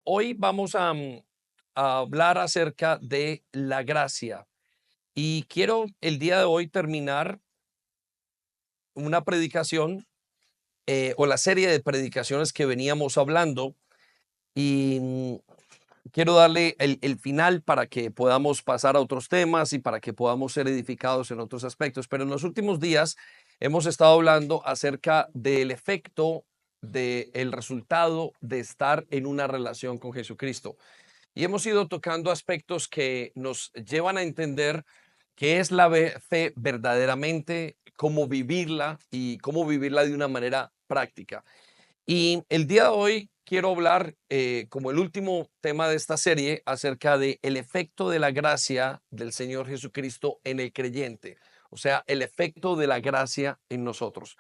Hoy vamos a hablar acerca de la gracia y quiero el día de hoy terminar una predicación o la serie de predicaciones que veníamos hablando y quiero darle el final para que podamos pasar a otros temas y para que podamos ser edificados en otros aspectos. Pero en los últimos días hemos estado hablando acerca del efecto, del resultado de estar en una relación con Jesucristo. Y hemos ido tocando aspectos que nos llevan a entender qué es la fe verdaderamente, cómo vivirla y cómo vivirla de una manera práctica. Y el día de hoy quiero hablar, como el último tema de esta serie, acerca de el efecto de la gracia del Señor Jesucristo en el creyente, o sea, el efecto de la gracia en nosotros.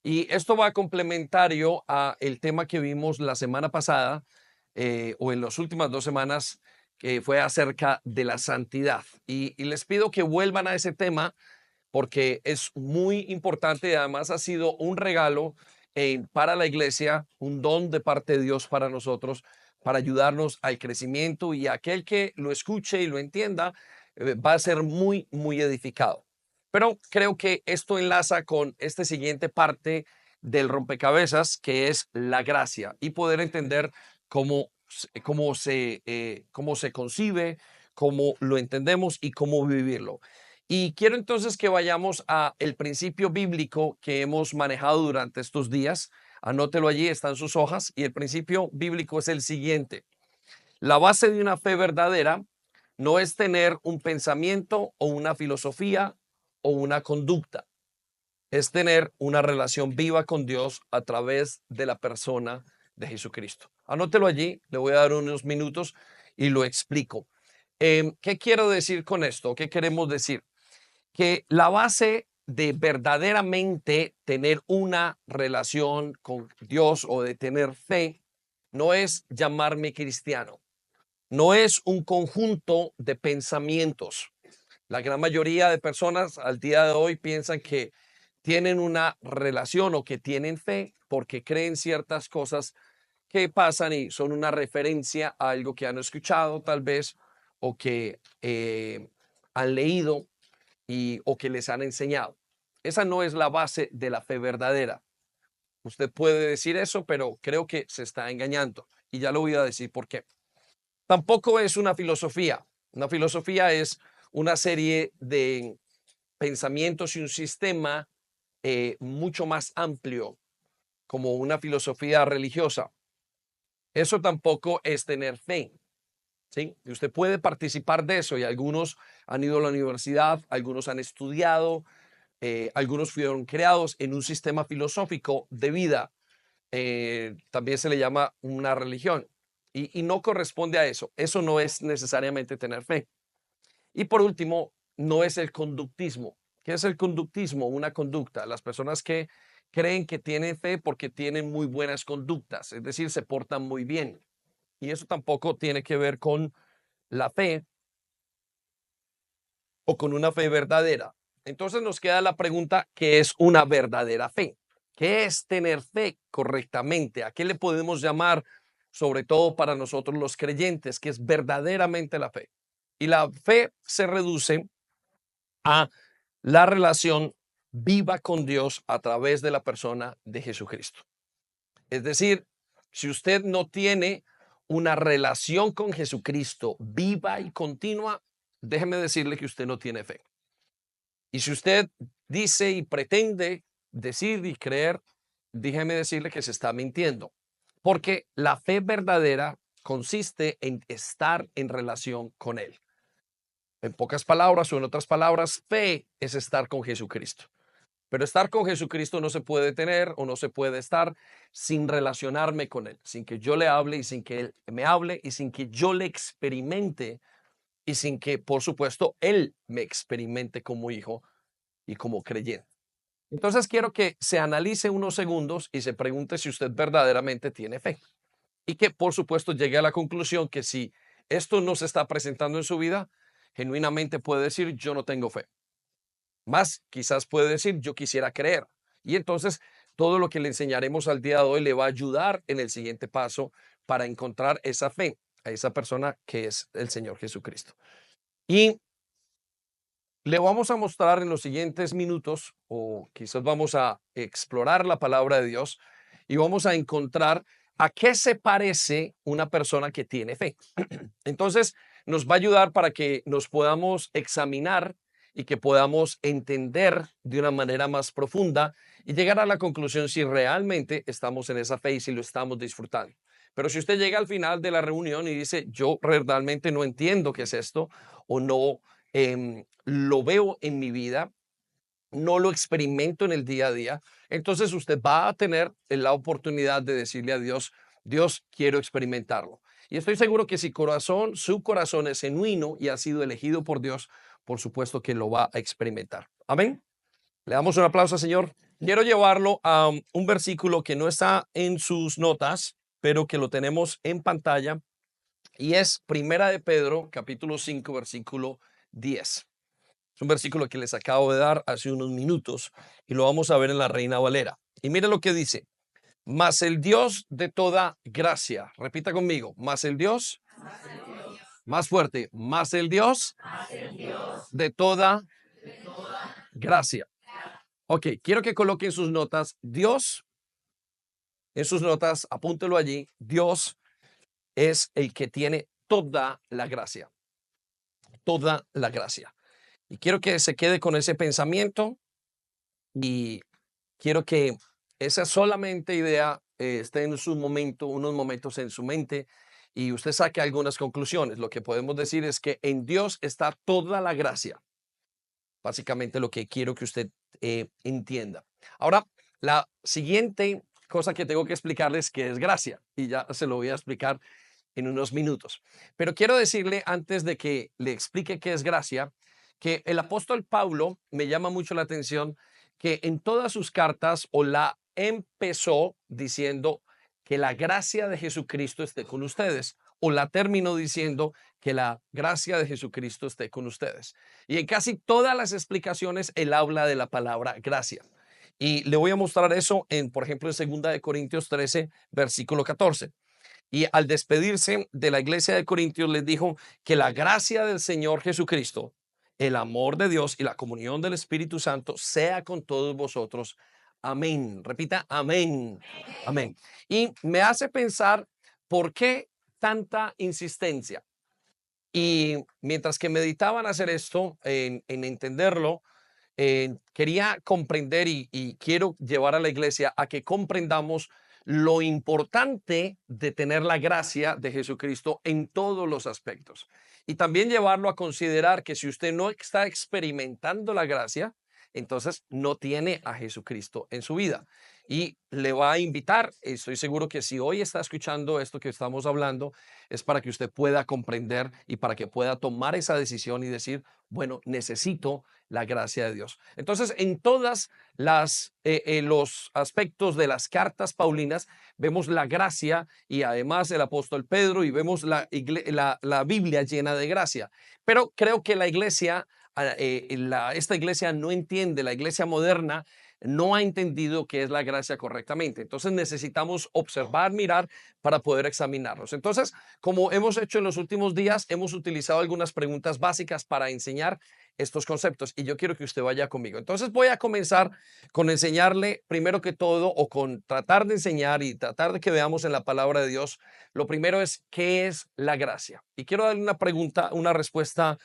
Y esto va complementario a el tema que vimos la semana pasada, o en las últimas 2 semanas, que fue acerca de la santidad. Y les pido que vuelvan a ese tema porque es muy importante y además ha sido un regalo para la iglesia, un don de parte de Dios para nosotros, para ayudarnos al crecimiento, y aquel que lo escuche y lo entienda va a ser muy, muy edificado. Pero creo que esto enlaza con esta siguiente parte del rompecabezas, que es la gracia, y poder entender cómo se concibe, cómo lo entendemos y cómo vivirlo. Y quiero entonces que vayamos a el principio bíblico que hemos manejado durante estos días. Anótelo allí, están sus hojas. Y el principio bíblico es el siguiente: la base de una fe verdadera no es tener un pensamiento o una filosofía o una conducta, es tener una relación viva con Dios a través de la persona de Jesucristo. Anótelo allí, le voy a dar unos minutos y lo explico. ¿Qué quiero decir con esto? ¿Qué queremos decir? Que la base de verdaderamente tener una relación con Dios o de tener fe no es llamarme cristiano, no es un conjunto de pensamientos. La gran mayoría de personas al día de hoy piensan que tienen una relación o que tienen fe porque creen ciertas cosas que pasan y son una referencia a algo que han escuchado tal vez, o que han leído o que les han enseñado. Esa no es la base de la fe verdadera. Usted puede decir eso, pero creo que se está engañando. Y ya lo voy a decir por qué. Tampoco es una filosofía. Una filosofía es una serie de pensamientos y un sistema mucho más amplio, como una filosofía religiosa. Eso tampoco es tener fe. ¿Sí? Y usted puede participar de eso, y algunos han ido a la universidad, algunos han estudiado, algunos fueron creados en un sistema filosófico de vida. También se le llama una religión, y no corresponde a eso. Eso no es necesariamente tener fe. Y por último, no es el conductismo. ¿Qué es el conductismo? Una conducta. Las personas que creen que tienen fe porque tienen muy buenas conductas, es decir, se portan muy bien. Y eso tampoco tiene que ver con la fe o con una fe verdadera. Entonces nos queda la pregunta: ¿qué es una verdadera fe? ¿Qué es tener fe correctamente? ¿A qué le podemos llamar, sobre todo para nosotros los creyentes, que es verdaderamente la fe? Y la fe se reduce a la relación viva con Dios a través de la persona de Jesucristo. Es decir, si usted no tiene una relación con Jesucristo viva y continua, déjeme decirle que usted no tiene fe. Y si usted dice y pretende decir y creer, déjeme decirle que se está mintiendo. Porque la fe verdadera consiste en estar en relación con Él. En pocas palabras, o en otras palabras, fe es estar con Jesucristo. Pero estar con Jesucristo no se puede tener o no se puede estar sin relacionarme con Él, sin que yo le hable y sin que Él me hable y sin que yo le experimente y sin que, por supuesto, Él me experimente como hijo y como creyente. Entonces quiero que se analice unos segundos y se pregunte si usted verdaderamente tiene fe, y que, por supuesto, llegue a la conclusión que si esto no se está presentando en su vida, genuinamente puede decir: yo no tengo fe. Más, quizás puede decir: yo quisiera creer. Y entonces todo lo que le enseñaremos al día de hoy le va a ayudar en el siguiente paso para encontrar esa fe a esa persona que es el Señor Jesucristo. Y le vamos a mostrar en los siguientes minutos, o quizás vamos a explorar la palabra de Dios y vamos a encontrar a qué se parece una persona que tiene fe. Entonces, nos va a ayudar para que nos podamos examinar y que podamos entender de una manera más profunda y llegar a la conclusión si realmente estamos en esa fe y si lo estamos disfrutando. Pero si usted llega al final de la reunión y dice, yo realmente no entiendo qué es esto o no lo veo en mi vida, no lo experimento en el día a día, entonces usted va a tener la oportunidad de decirle a Dios, Dios, quiero experimentarlo. Y estoy seguro que si su corazón es genuino y ha sido elegido por Dios, por supuesto que lo va a experimentar. Amén. Le damos un aplauso, Señor. Quiero llevarlo a un versículo que no está en sus notas, pero que lo tenemos en pantalla, y es Primera de Pedro, capítulo 5, versículo 10. Es un versículo que les acabo de dar hace unos minutos y lo vamos a ver en la Reina Valera. Y mire lo que dice: mas el Dios de toda gracia, repita conmigo, mas el Dios, más fuerte, mas el Dios de toda gracia. Ok, quiero que coloquen sus notas. Dios, en sus notas, apúntelo allí. Dios es el que tiene toda la gracia. Toda la gracia. Y quiero que se quede con ese pensamiento y quiero que esa solamente idea esté en su momento, unos momentos en su mente y usted saque algunas conclusiones. Lo que podemos decir es que en Dios está toda la gracia. Básicamente lo que quiero que usted entienda. Ahora, la siguiente cosa que tengo que explicarles que es gracia y ya se lo voy a explicar en unos minutos. Pero quiero decirle antes de que le explique qué es gracia, que el apóstol Pablo me llama mucho la atención que en todas sus cartas o la empezó diciendo que la gracia de Jesucristo esté con ustedes o la terminó diciendo que la gracia de Jesucristo esté con ustedes. Y en casi todas las explicaciones él habla de la palabra gracia. Y le voy a mostrar eso en, por ejemplo, en 2 Corintios 13, versículo 14. Y al despedirse de la iglesia de Corintios les dijo que la gracia del Señor Jesucristo, el amor de Dios y la comunión del Espíritu Santo sea con todos vosotros. Amén. Repita, amén. Amén. Y me hace pensar por qué tanta insistencia. Y mientras que meditaban hacer esto, en entenderlo, quería comprender y quiero llevar a la iglesia a que comprendamos lo importante de tener la gracia de Jesucristo en todos los aspectos. Y también llevarlo a considerar que si usted no está experimentando la gracia, entonces no tiene a Jesucristo en su vida. Y le va a invitar, estoy seguro que si hoy está escuchando esto que estamos hablando, es para que usted pueda comprender y para que pueda tomar esa decisión y decir, bueno, necesito la gracia de Dios. Entonces, en todas los aspectos de las cartas paulinas vemos la gracia y además el apóstol Pedro y vemos la Biblia llena de gracia. Pero creo que la iglesia, esta iglesia no entiende, la iglesia moderna no ha entendido qué es la gracia correctamente. Entonces necesitamos observar, mirar para poder examinarnos. Entonces, como hemos hecho en los últimos días, hemos utilizado algunas preguntas básicas para enseñar estos conceptos y yo quiero que usted vaya conmigo. Entonces voy a comenzar con enseñarle primero que todo o con tratar de enseñar y tratar de que veamos en la palabra de Dios. Lo primero es ¿qué es la gracia? Y quiero darle una pregunta, una respuesta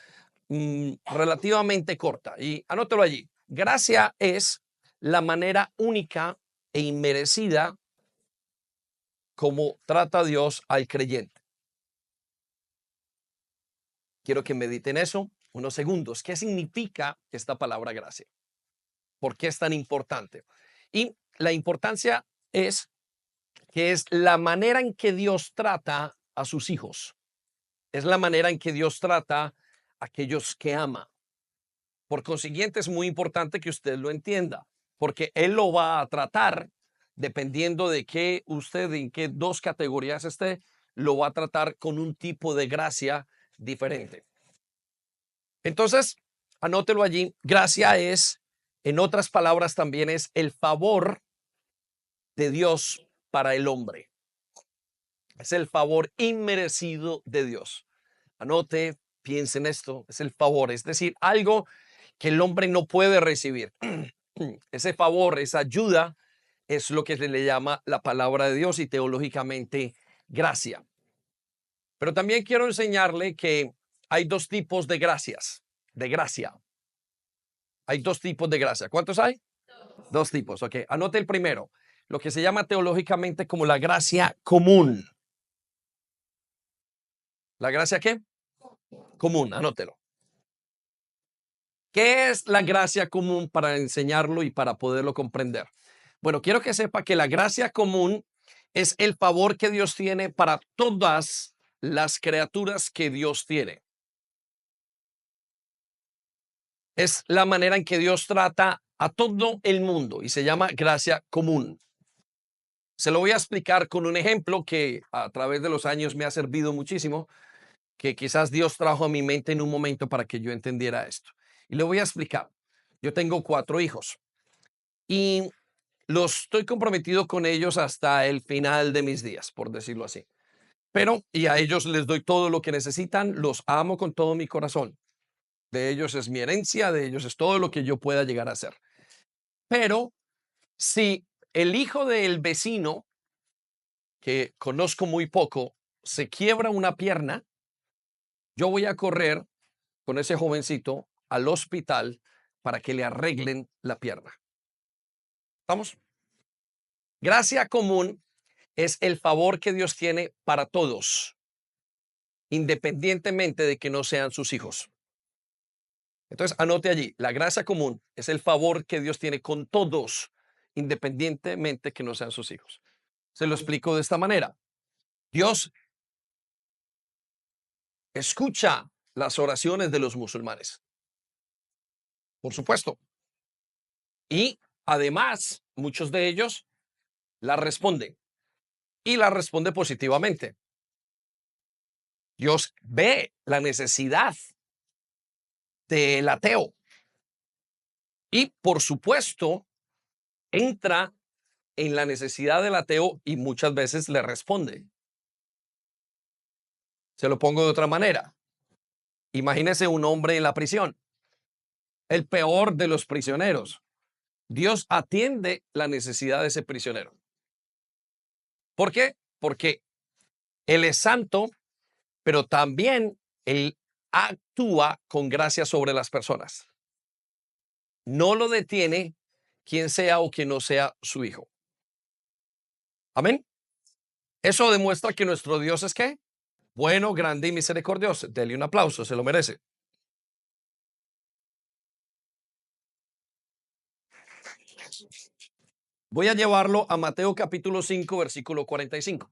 relativamente corta y anótelo allí. Gracia es la manera única e inmerecida como trata Dios al creyente. Quiero que mediten eso unos segundos. ¿Qué significa esta palabra gracia? ¿Por qué es tan importante? Y la importancia es que es la manera en que Dios trata a sus hijos. Es la manera en que Dios trata a aquellos que ama. Por consiguiente, es muy importante que usted lo entienda, porque Él lo va a tratar dependiendo de qué usted, en qué dos categorías esté, lo va a tratar con un tipo de gracia diferente. Entonces, anótelo allí. Gracia es, en otras palabras, también es el favor de Dios para el hombre. Es el favor inmerecido de Dios. Anote, piense en esto, es el favor, es decir, algo que el hombre no puede recibir. Ese favor, esa ayuda, es lo que se le llama la palabra de Dios y teológicamente gracia. Pero también quiero enseñarle que hay dos tipos de gracias, de gracia. Hay dos tipos de gracia. ¿Cuántos hay? Dos tipos, ok. Anote el primero, lo que se llama teológicamente como la gracia común. ¿La gracia qué? Común, anótelo. ¿Qué es la gracia común para enseñarlo y para poderlo comprender? Bueno, quiero que sepa que la gracia común es el favor que Dios tiene para todas las criaturas que Dios tiene. Es la manera en que Dios trata a todo el mundo y se llama gracia común. Se lo voy a explicar con un ejemplo que a través de los años me ha servido muchísimo, que quizás Dios trajo a mi mente en un momento para que yo entendiera esto. Y le voy a explicar. Yo tengo 4 hijos y los estoy comprometido con ellos hasta el final de mis días, por decirlo así. Pero, y a ellos les doy todo lo que necesitan, los amo con todo mi corazón. De ellos es mi herencia, de ellos es todo lo que yo pueda llegar a hacer. Pero si el hijo del vecino, que conozco muy poco, se quiebra una pierna, yo voy a correr con ese jovencito al hospital para que le arreglen la pierna. ¿Estamos? Gracia común es el favor que Dios tiene para todos, independientemente de que no sean sus hijos. Entonces, anote allí, la gracia común es el favor que Dios tiene con todos, independientemente que no sean sus hijos. Se lo explico de esta manera. Dios escucha las oraciones de los musulmanes, por supuesto. Y además, muchos de ellos la responden y la responde positivamente. Dios ve la necesidad del ateo y, por supuesto, entra en la necesidad del ateo y muchas veces le responde. Se lo pongo de otra manera. Imagínese un hombre en la prisión, el peor de los prisioneros. Dios atiende la necesidad de ese prisionero. ¿Por qué? Porque Él es santo, pero también Él actúa con gracia sobre las personas. No lo detiene quien sea o quien no sea su hijo. Amén. Eso demuestra que nuestro Dios es ¿qué? Bueno, grande y misericordioso. Dele un aplauso, se lo merece. Voy a llevarlo a Mateo capítulo 5, versículo 45.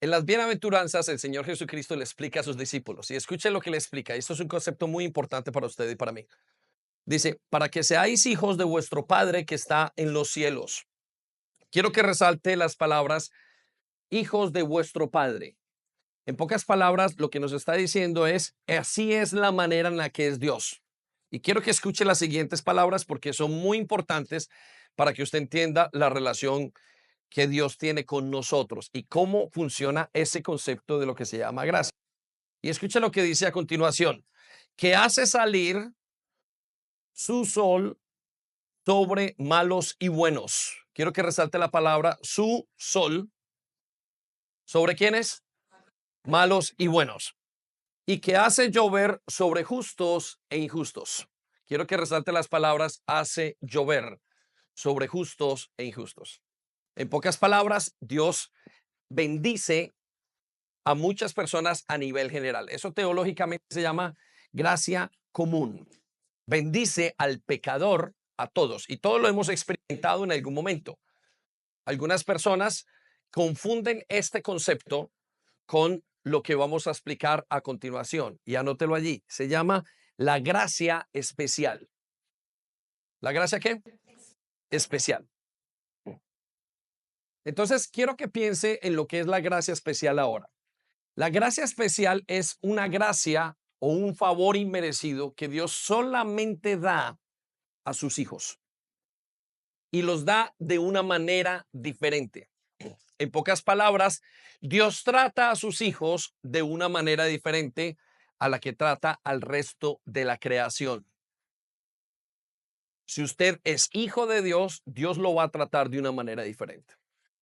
En las bienaventuranzas, el Señor Jesucristo le explica a sus discípulos, y escuchen lo que le explica. Esto es un concepto muy importante para usted y para mí. Dice, para que seáis hijos de vuestro Padre que está en los cielos. Quiero que resalte las palabras, hijos de vuestro Padre. En pocas palabras, lo que nos está diciendo es, así es la manera en la que es Dios. Y quiero que escuche las siguientes palabras porque son muy importantes para que usted entienda la relación que Dios tiene con nosotros y cómo funciona ese concepto de lo que se llama gracia. Y escucha lo que dice a continuación, que hace salir su sol sobre malos y buenos. Quiero que resalte la palabra su sol. ¿Sobre quiénes? Malos y buenos. Y que hace llover sobre justos e injustos. Quiero que resalte las palabras hace llover sobre justos e injustos. En pocas palabras, Dios bendice a muchas personas a nivel general. Eso teológicamente se llama gracia común. Bendice al pecador a todos y todos lo hemos experimentado en algún momento. Algunas personas confunden este concepto con lo que vamos a explicar a continuación y anótelo allí. Se llama la gracia especial. ¿La gracia qué? Especial. Entonces, quiero que piense en lo que es la gracia especial ahora. La gracia especial es una gracia o un favor inmerecido que Dios solamente da a sus hijos y los da de una manera diferente. En pocas palabras, Dios trata a sus hijos de una manera diferente a la que trata al resto de la creación. Si usted es hijo de Dios, Dios lo va a tratar de una manera diferente.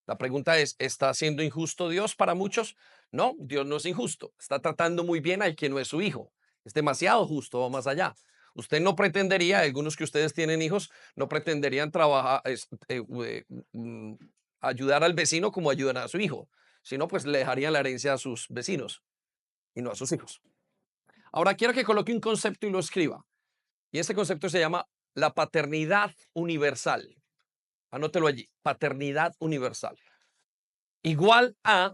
La pregunta es, ¿está siendo injusto Dios para muchos? No, Dios no es injusto. Está tratando muy bien al que no es su hijo. Es demasiado justo, va más allá. Usted no pretendería, algunos que ustedes tienen hijos, no pretenderían trabajar, mm, ayudar al vecino como ayudan a su hijo. Si no, pues le dejarían la herencia a sus vecinos y no a sus hijos. Ahora quiero que coloque un concepto y lo escriba. Y ese concepto se llama la paternidad universal. Anótelo allí, paternidad universal. Igual a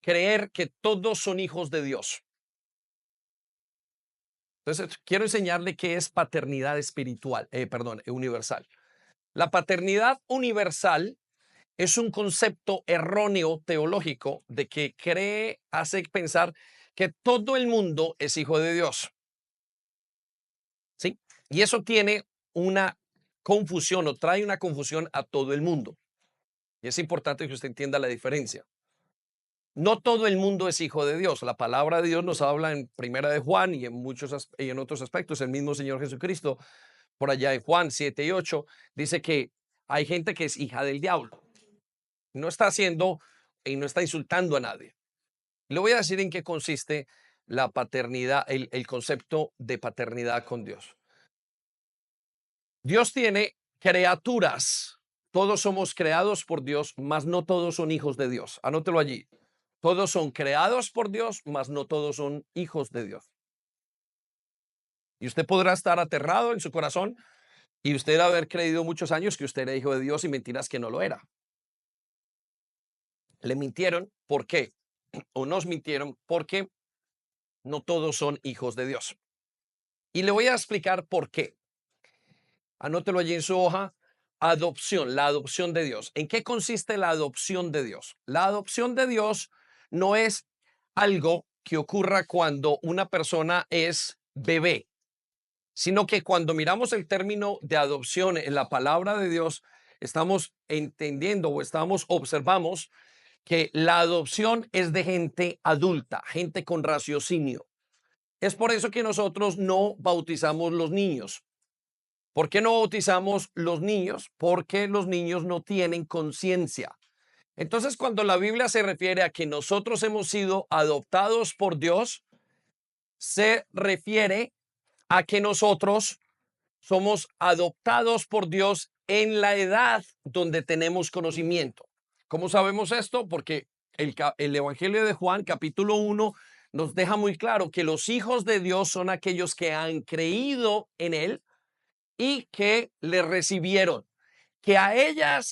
creer que todos son hijos de Dios. Entonces, quiero enseñarle qué es paternidad espiritual, universal. La paternidad universal es un concepto erróneo teológico de que hace pensar que todo el mundo es hijo de Dios. ¿Sí? Y eso tiene una confusión o trae una confusión a todo el mundo. Y es importante que usted entienda la diferencia. No todo el mundo es hijo de Dios. La palabra de Dios nos habla en Primera de Juan y y en otros aspectos. El mismo Señor Jesucristo, por allá en Juan 7 y 8, dice que hay gente que es hija del diablo. No está haciendo y no está insultando a nadie. Le voy a decir en qué consiste la paternidad, el concepto de paternidad con Dios. Dios tiene criaturas. Todos somos creados por Dios, mas no todos son hijos de Dios. Anótelo allí. Todos son creados por Dios, mas no todos son hijos de Dios. Y usted podrá estar aterrado en su corazón y usted haber creído muchos años que usted era hijo de Dios y mentiras que no lo era. Le mintieron, ¿por qué? O nos mintieron porque no todos son hijos de Dios. Y le voy a explicar por qué. Anótelo allí en su hoja. Adopción, la adopción de Dios. ¿En qué consiste la adopción de Dios? La adopción de Dios no es algo que ocurra cuando una persona es bebé, sino que cuando miramos el término de adopción en la palabra de Dios, estamos entendiendo o observamos que la adopción es de gente adulta, gente con raciocinio. Es por eso que nosotros no bautizamos los niños. ¿Por qué no bautizamos los niños? Porque los niños no tienen conciencia. Entonces, cuando la Biblia se refiere a que nosotros hemos sido adoptados por Dios, se refiere a que nosotros somos adoptados por Dios en la edad donde tenemos conocimiento. ¿Cómo sabemos esto? Porque el Evangelio de Juan, capítulo 1, nos deja muy claro que los hijos de Dios son aquellos que han creído en Él y que le recibieron. Que a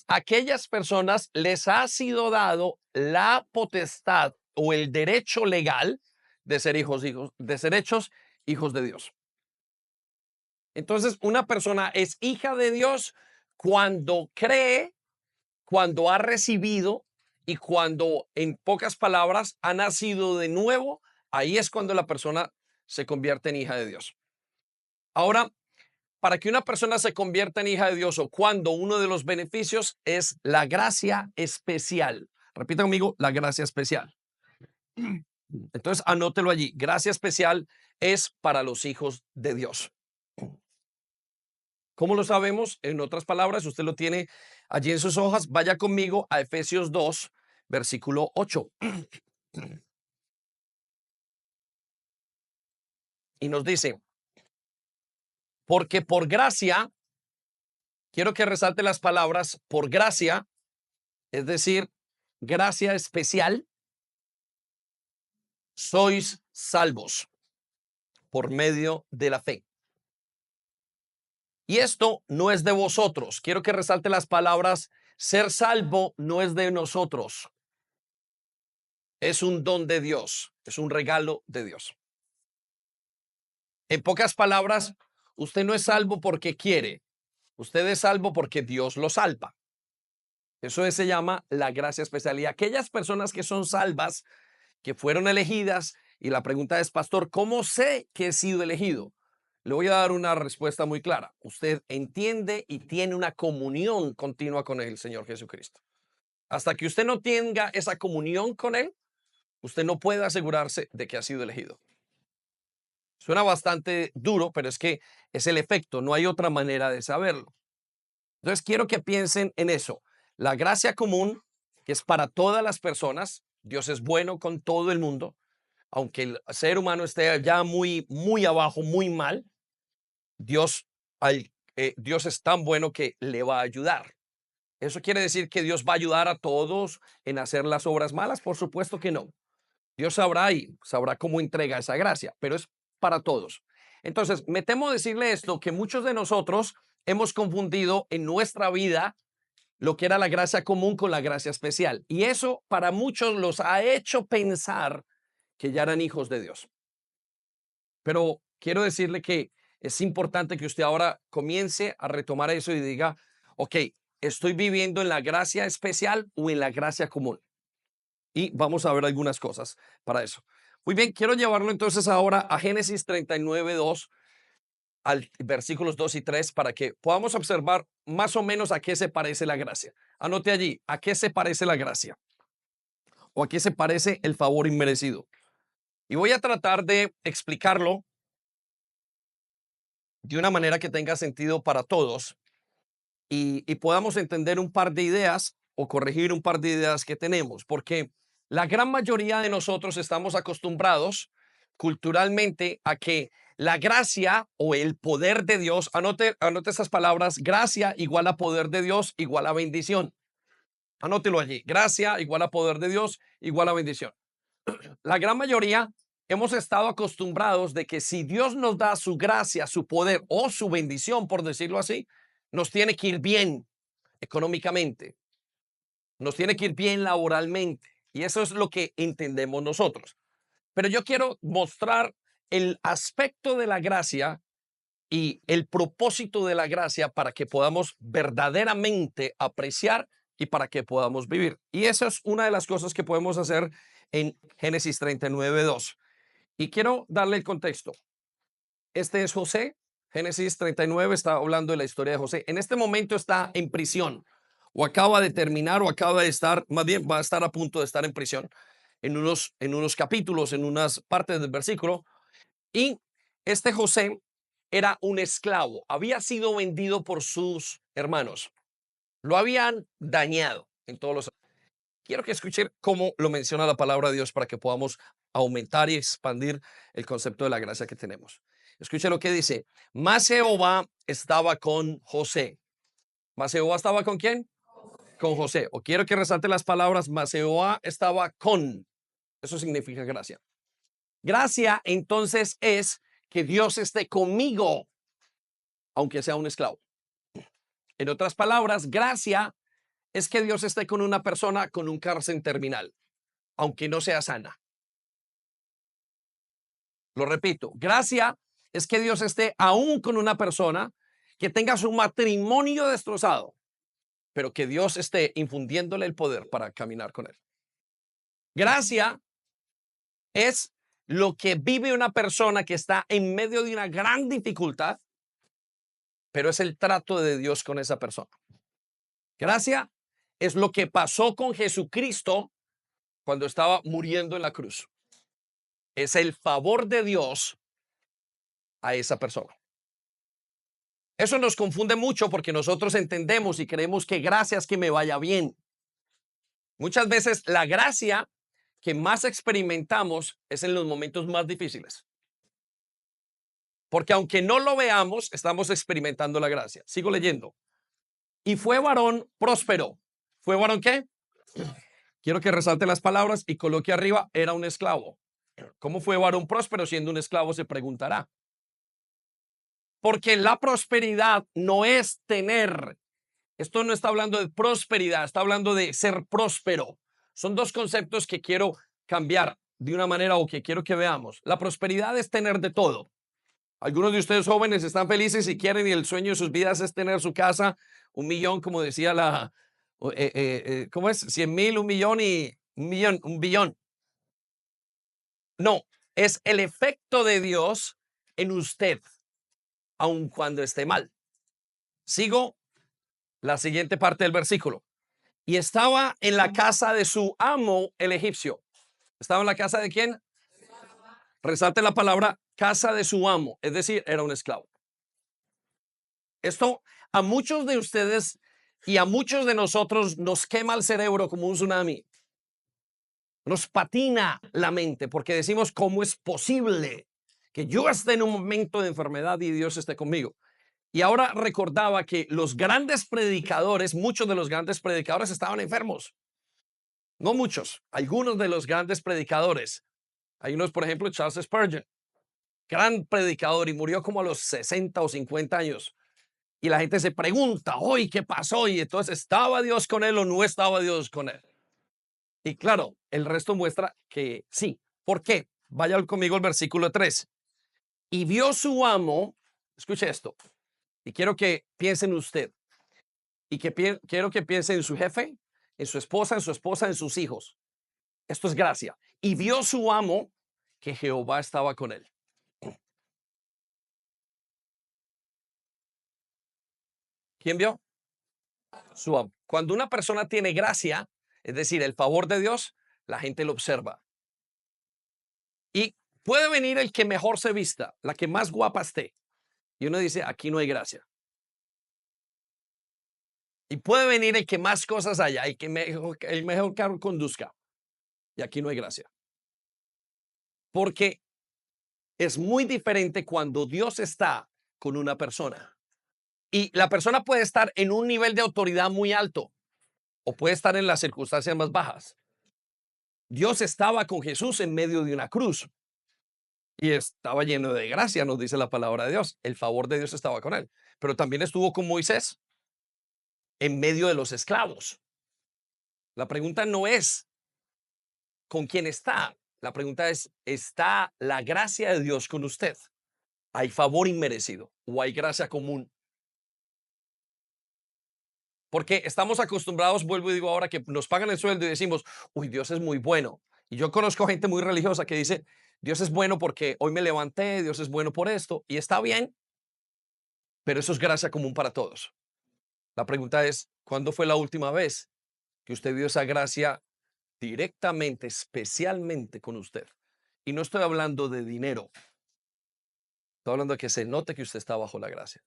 aquellas personas les ha sido dado la potestad o el derecho legal de ser de ser hechos hijos de Dios. Entonces, una persona es hija de Dios cuando cree, cuando ha recibido y cuando, en pocas palabras, ha nacido de nuevo. Ahí es cuando la persona se convierte en hija de Dios. Ahora, para que una persona se convierta en hija de Dios o cuando uno de los beneficios es la gracia especial. Repita conmigo, la gracia especial. Entonces, anótelo allí. Gracia especial es para los hijos de Dios. ¿Cómo lo sabemos? En otras palabras, usted lo tiene allí en sus hojas. Vaya conmigo a Efesios 2, versículo 8. Y nos dice, porque por gracia, quiero que resalte las palabras, por gracia, es decir, gracia especial, sois salvos por medio de la fe. Y esto no es de vosotros. Quiero que resalte las palabras, ser salvo no es de nosotros. Es un don de Dios, es un regalo de Dios. En pocas palabras, usted no es salvo porque quiere, usted es salvo porque Dios lo salva. Eso se llama la gracia especial. Y aquellas personas que son salvas, que fueron elegidas, y la pregunta es, pastor, ¿cómo sé que he sido elegido? Le voy a dar una respuesta muy clara. Usted entiende y tiene una comunión continua con el Señor Jesucristo. Hasta que usted no tenga esa comunión con Él, usted no puede asegurarse de que ha sido elegido. Suena bastante duro, pero es que es el efecto, no hay otra manera de saberlo. Entonces quiero que piensen en eso. La gracia común, que es para todas las personas, Dios es bueno con todo el mundo, aunque el ser humano esté ya muy, muy abajo, muy mal, Dios, Dios es tan bueno que le va a ayudar. ¿Eso quiere decir que Dios va a ayudar a todos en hacer las obras malas? Por supuesto que no. Dios sabrá y sabrá cómo entrega esa gracia, pero es para todos. Entonces, me temo decirle esto, que muchos de nosotros hemos confundido en nuestra vida lo que era la gracia común con la gracia especial. Y eso para muchos los ha hecho pensar que ya eran hijos de Dios. Pero quiero decirle que es importante que usted ahora comience a retomar eso y diga, ok, ¿estoy viviendo en la gracia especial o en la gracia común? Y vamos a ver algunas cosas para eso. Muy bien, quiero llevarlo entonces ahora a Génesis 39:2 al versículos 2 y 3 para que podamos observar más o menos a qué se parece la gracia. Anote allí, ¿a qué se parece la gracia? ¿O a qué se parece el favor inmerecido? Y voy a tratar de explicarlo de una manera que tenga sentido para todos y podamos entender un par de ideas o corregir un par de ideas que tenemos, porque la gran mayoría de nosotros estamos acostumbrados culturalmente a que la gracia o el poder de Dios, anote esas palabras, gracia igual a poder de Dios igual a bendición. Anótelo allí, gracia igual a poder de Dios igual a bendición. La gran mayoría hemos estado acostumbrados de que si Dios nos da su gracia, su poder o su bendición, por decirlo así, nos tiene que ir bien económicamente, nos tiene que ir bien laboralmente. Y eso es lo que entendemos nosotros. Pero yo quiero mostrar el aspecto de la gracia y el propósito de la gracia para que podamos verdaderamente apreciar y para que podamos vivir. Y eso es una de las cosas que podemos hacer en Génesis 39:2. Y quiero darle el contexto. Este es José. Génesis 39 está hablando de la historia de José. En este momento está en prisión o acaba de terminar o acaba de estar, más bien va a estar a punto de estar en prisión en unos capítulos, en unas partes del versículo. Y este José era un esclavo, había sido vendido por sus hermanos, lo habían dañado en todos los. Quiero que escuchen cómo lo menciona la palabra de Dios para que podamos aumentar y expandir el concepto de la gracia que tenemos. Escuche lo que dice. Mas Jehová estaba con José. ¿Mas Jehová estaba con quién? Con José. O quiero que resalte las palabras. Mas Jehová estaba con. Eso significa gracia. Gracia entonces es que Dios esté conmigo, aunque sea un esclavo. En otras palabras, gracia es que Dios esté con una persona con un cáncer terminal, aunque no sea sana. Lo repito, gracia es que Dios esté aún con una persona que tenga su matrimonio destrozado, pero que Dios esté infundiéndole el poder para caminar con él. Gracia es lo que vive una persona que está en medio de una gran dificultad, pero es el trato de Dios con esa persona. Gracia es lo que pasó con Jesucristo cuando estaba muriendo en la cruz. Es el favor de Dios a esa persona. Eso nos confunde mucho porque nosotros entendemos y creemos que gracia es que me vaya bien. Muchas veces la gracia que más experimentamos es en los momentos más difíciles. Porque aunque no lo veamos, estamos experimentando la gracia. Sigo leyendo. Y fue varón próspero. ¿Fue varón qué? Quiero que resalte las palabras y coloque arriba, era un esclavo. ¿Cómo fue varón próspero siendo un esclavo? Se preguntará. Porque la prosperidad no es tener. Esto no está hablando de prosperidad, está hablando de ser próspero. Son dos conceptos que quiero cambiar de una manera o que quiero que veamos. La prosperidad es tener de todo. Algunos de ustedes jóvenes están felices y quieren y el sueño de sus vidas es tener su casa, 1 millón, como decía ¿cómo es? 100,000, 1 millón y 1 millón, 1 billón. No, es el efecto de Dios en usted, aun cuando esté mal. Sigo la siguiente parte del versículo. y estaba en la casa de su amo, el egipcio. ¿Estaba en la casa de quién? Resalte la palabra casa de su amo, es decir, era un esclavo. Esto a muchos de ustedes y a muchos de nosotros nos quema el cerebro como un tsunami. Nos patina la mente porque decimos, ¿cómo es posible que yo esté en un momento de enfermedad y Dios esté conmigo? Y ahora recordaba que los grandes predicadores, muchos de los grandes predicadores estaban enfermos. No muchos, algunos de los grandes predicadores. Hay unos, por ejemplo, Charles Spurgeon, gran predicador y murió como a los 60 o 50 años. Y la gente se pregunta, hoy, ¿qué pasó? Y entonces, ¿estaba Dios con él o no estaba Dios con él? Y claro, el resto muestra que sí. ¿Por qué? Vaya conmigo al versículo 3. Y vio su amo, escuche esto, y quiero que piense en usted, y que quiero que piense en su jefe, en su esposa, en sus hijos. Esto es gracia. Y vio su amo que Jehová estaba con él. ¿Quién vio? Su amo. Cuando una persona tiene gracia, es decir, el favor de Dios, la gente lo observa. Y puede venir el que mejor se vista, la que más guapa esté. Y uno dice, aquí no hay gracia. Y puede venir el que más cosas haya, y que el mejor carro conduzca. Y aquí no hay gracia. Porque es muy diferente cuando Dios está con una persona. Y la persona puede estar en un nivel de autoridad muy alto o puede estar en las circunstancias más bajas. Dios estaba con Jesús en medio de una cruz y estaba lleno de gracia, nos dice la palabra de Dios. El favor de Dios estaba con él. Pero también estuvo con Moisés en medio de los esclavos. La pregunta no es con quién está. La pregunta es, ¿está la gracia de Dios con usted? ¿Hay favor inmerecido o hay gracia común? Porque estamos acostumbrados, vuelvo y digo ahora, que nos pagan el sueldo y decimos, uy, Dios es muy bueno. Y yo conozco gente muy religiosa que dice, Dios es bueno porque hoy me levanté, Dios es bueno por esto, y está bien, pero eso es gracia común para todos. La pregunta es, ¿cuándo fue la última vez que usted vio esa gracia directamente, especialmente con usted? Y no estoy hablando de dinero, estoy hablando de que se note que usted está bajo la gracia.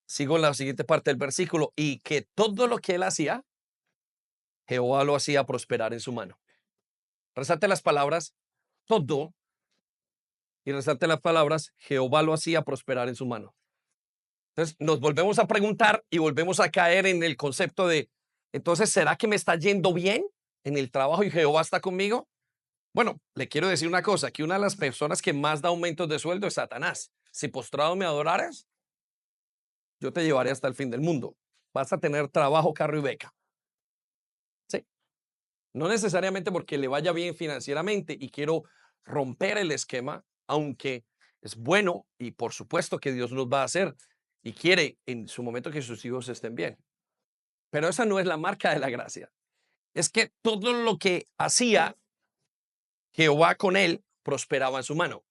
Sigo en la siguiente parte del versículo, y que todo lo que él hacía, Jehová lo hacía prosperar en su mano. Resalte las palabras, todo, y resalte las palabras, Jehová lo hacía prosperar en su mano. Entonces nos volvemos a preguntar y volvemos a caer en el concepto de, entonces, ¿será que me está yendo bien en el trabajo y Jehová está conmigo? Bueno, le quiero decir una cosa, que una de las personas que más da aumentos de sueldo es Satanás. Si postrado me adoraras, yo te llevaré hasta el fin del mundo. Vas a tener trabajo, carro y beca. Sí, no necesariamente porque le vaya bien financieramente y quiero romper el esquema, aunque es bueno y por supuesto que Dios nos va a hacer y quiere en su momento que sus hijos estén bien. Pero esa no es la marca de la gracia. Es que todo lo que hacía Jehová con él prosperaba en su mano.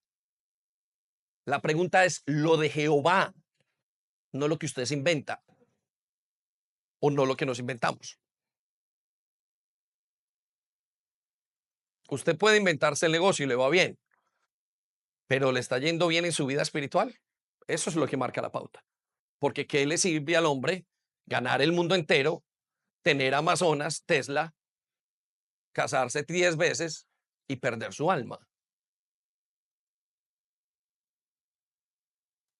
La pregunta es lo de Jehová, no lo que usted se inventa o no lo que nos inventamos. Usted puede inventarse el negocio y le va bien, pero le está yendo bien en su vida espiritual. Eso es lo que marca la pauta. Porque ¿qué le sirve al hombre ganar el mundo entero, tener Amazonas, Tesla, casarse 10 veces y perder su alma?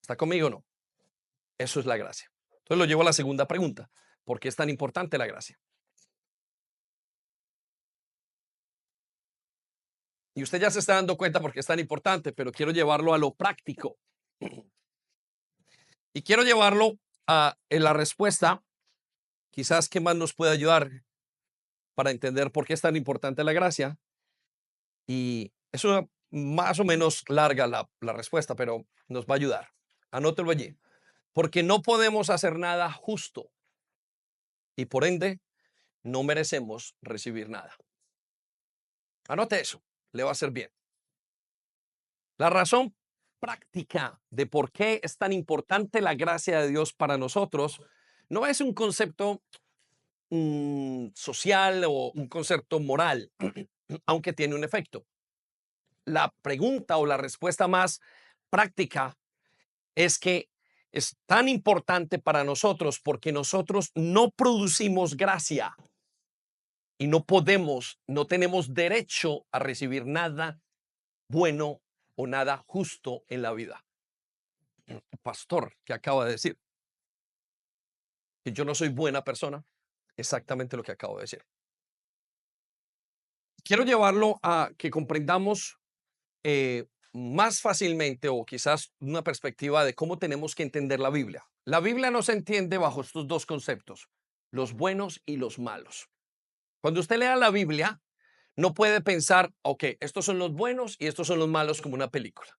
¿Está conmigo o no? Eso es la gracia. Entonces lo llevo a la segunda pregunta. ¿Por qué es tan importante la gracia? Y usted ya se está dando cuenta por qué es tan importante, pero quiero llevarlo a lo práctico. Y quiero llevarlo en la respuesta, quizás que más nos puede ayudar para entender por qué es tan importante la gracia. Y es una más o menos larga la respuesta, pero nos va a ayudar. Anótelo allí. Porque no podemos hacer nada justo y por ende no merecemos recibir nada. Anote eso, le va a hacer bien. La razón práctica de por qué es tan importante la gracia de Dios para nosotros, no es un concepto social o un concepto moral, aunque tiene un efecto. La pregunta o la respuesta más práctica es que es tan importante para nosotros porque nosotros no producimos gracia y no podemos, no tenemos derecho a recibir nada bueno o nada justo en la vida. Pastor, que acaba de decir que yo no soy buena persona, exactamente lo que acabo de decir. Quiero llevarlo a que comprendamos más fácilmente o quizás una perspectiva de cómo tenemos que entender la Biblia. La Biblia no se entiende bajo estos dos conceptos, los buenos y los malos. Cuando usted lea la Biblia, no puede pensar, ok, estos son los buenos y estos son los malos como una película.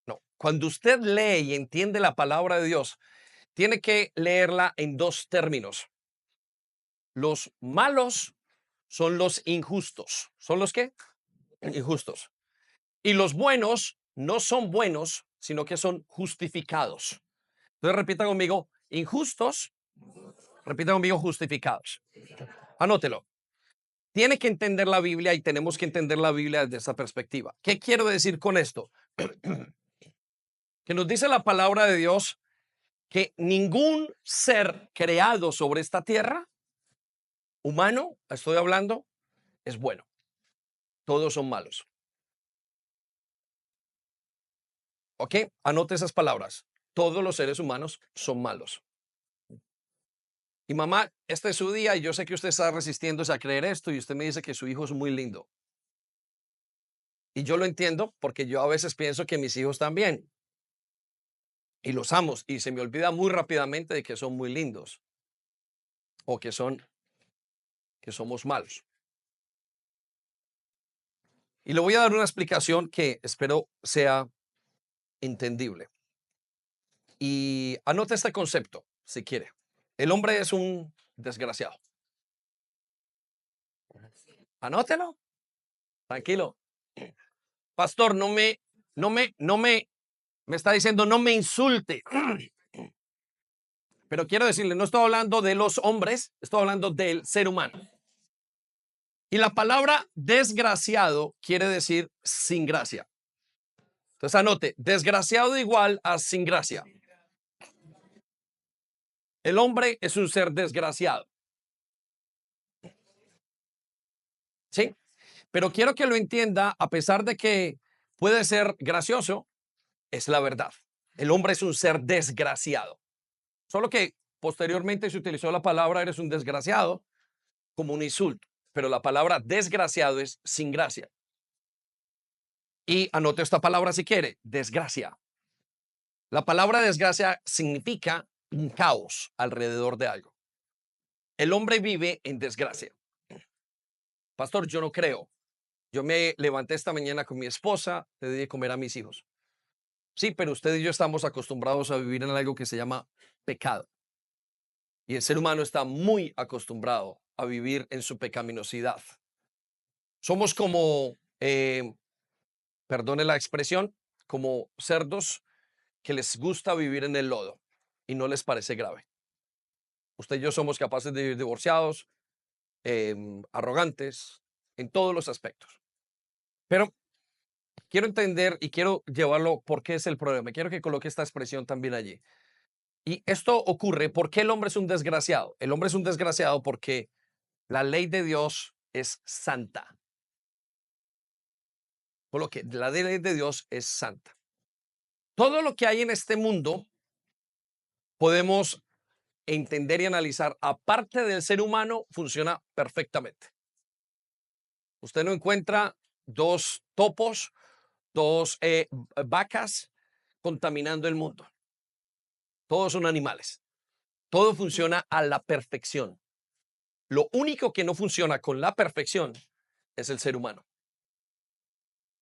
No, cuando usted lee y entiende la palabra de Dios, tiene que leerla en dos términos. Los malos son los injustos. ¿Son los qué? Injustos. Y los buenos no son buenos, sino que son justificados. Entonces repita conmigo, injustos, repita conmigo, justificados. Anótelo. Tiene que entender la Biblia y tenemos que entender la Biblia desde esa perspectiva. ¿Qué quiero decir con esto? Que nos dice la palabra de Dios que ningún ser creado sobre esta tierra, humano, estoy hablando, es bueno. Todos son malos. ¿Ok? Anote esas palabras. Todos los seres humanos son malos. Y mamá, este es su día y yo sé que usted está resistiéndose a creer esto y usted me dice que su hijo es muy lindo. Y yo lo entiendo porque yo a veces pienso que mis hijos también. Y los amo y se me olvida muy rápidamente de que son muy lindos o que somos malos. Y le voy a dar una explicación que espero sea entendible. Y anote este concepto si quiere. El hombre es un desgraciado. Anótelo, tranquilo. Pastor, me está diciendo no me insulte. Pero quiero decirle, no estoy hablando de los hombres, estoy hablando del ser humano. Y la palabra desgraciado quiere decir sin gracia. Entonces anote, desgraciado igual a sin gracia. El hombre es un ser desgraciado. ¿Sí? Pero quiero que lo entienda, a pesar de que puede ser gracioso, es la verdad. El hombre es un ser desgraciado. Solo que posteriormente se utilizó la palabra eres un desgraciado como un insulto, pero la palabra desgraciado es sin gracia. Y anote esta palabra si quiere, desgracia. La palabra desgracia significa un caos alrededor de algo. El hombre vive en desgracia. Pastor, yo no creo. Yo me levanté esta mañana con mi esposa, le di de comer a mis hijos. Sí, pero usted y yo estamos acostumbrados a vivir en algo que se llama pecado. Y el ser humano está muy acostumbrado a vivir en su pecaminosidad. Somos como, perdone la expresión, como cerdos que les gusta vivir en el lodo y no les parece grave. Usted y yo somos capaces de vivir divorciados, arrogantes, en todos los aspectos. Pero quiero entender y quiero llevarlo por qué es el problema. Quiero que coloque esta expresión también allí. Y esto ocurre porque el hombre es un desgraciado. El hombre es un desgraciado porque la ley de Dios es santa. Por lo que la ley de Dios es santa. Todo lo que hay en este mundo podemos entender y analizar, aparte del ser humano, funciona perfectamente. Usted no encuentra dos topos, dos vacas contaminando el mundo. Todos son animales. Todo funciona a la perfección. Lo único que no funciona con la perfección es el ser humano.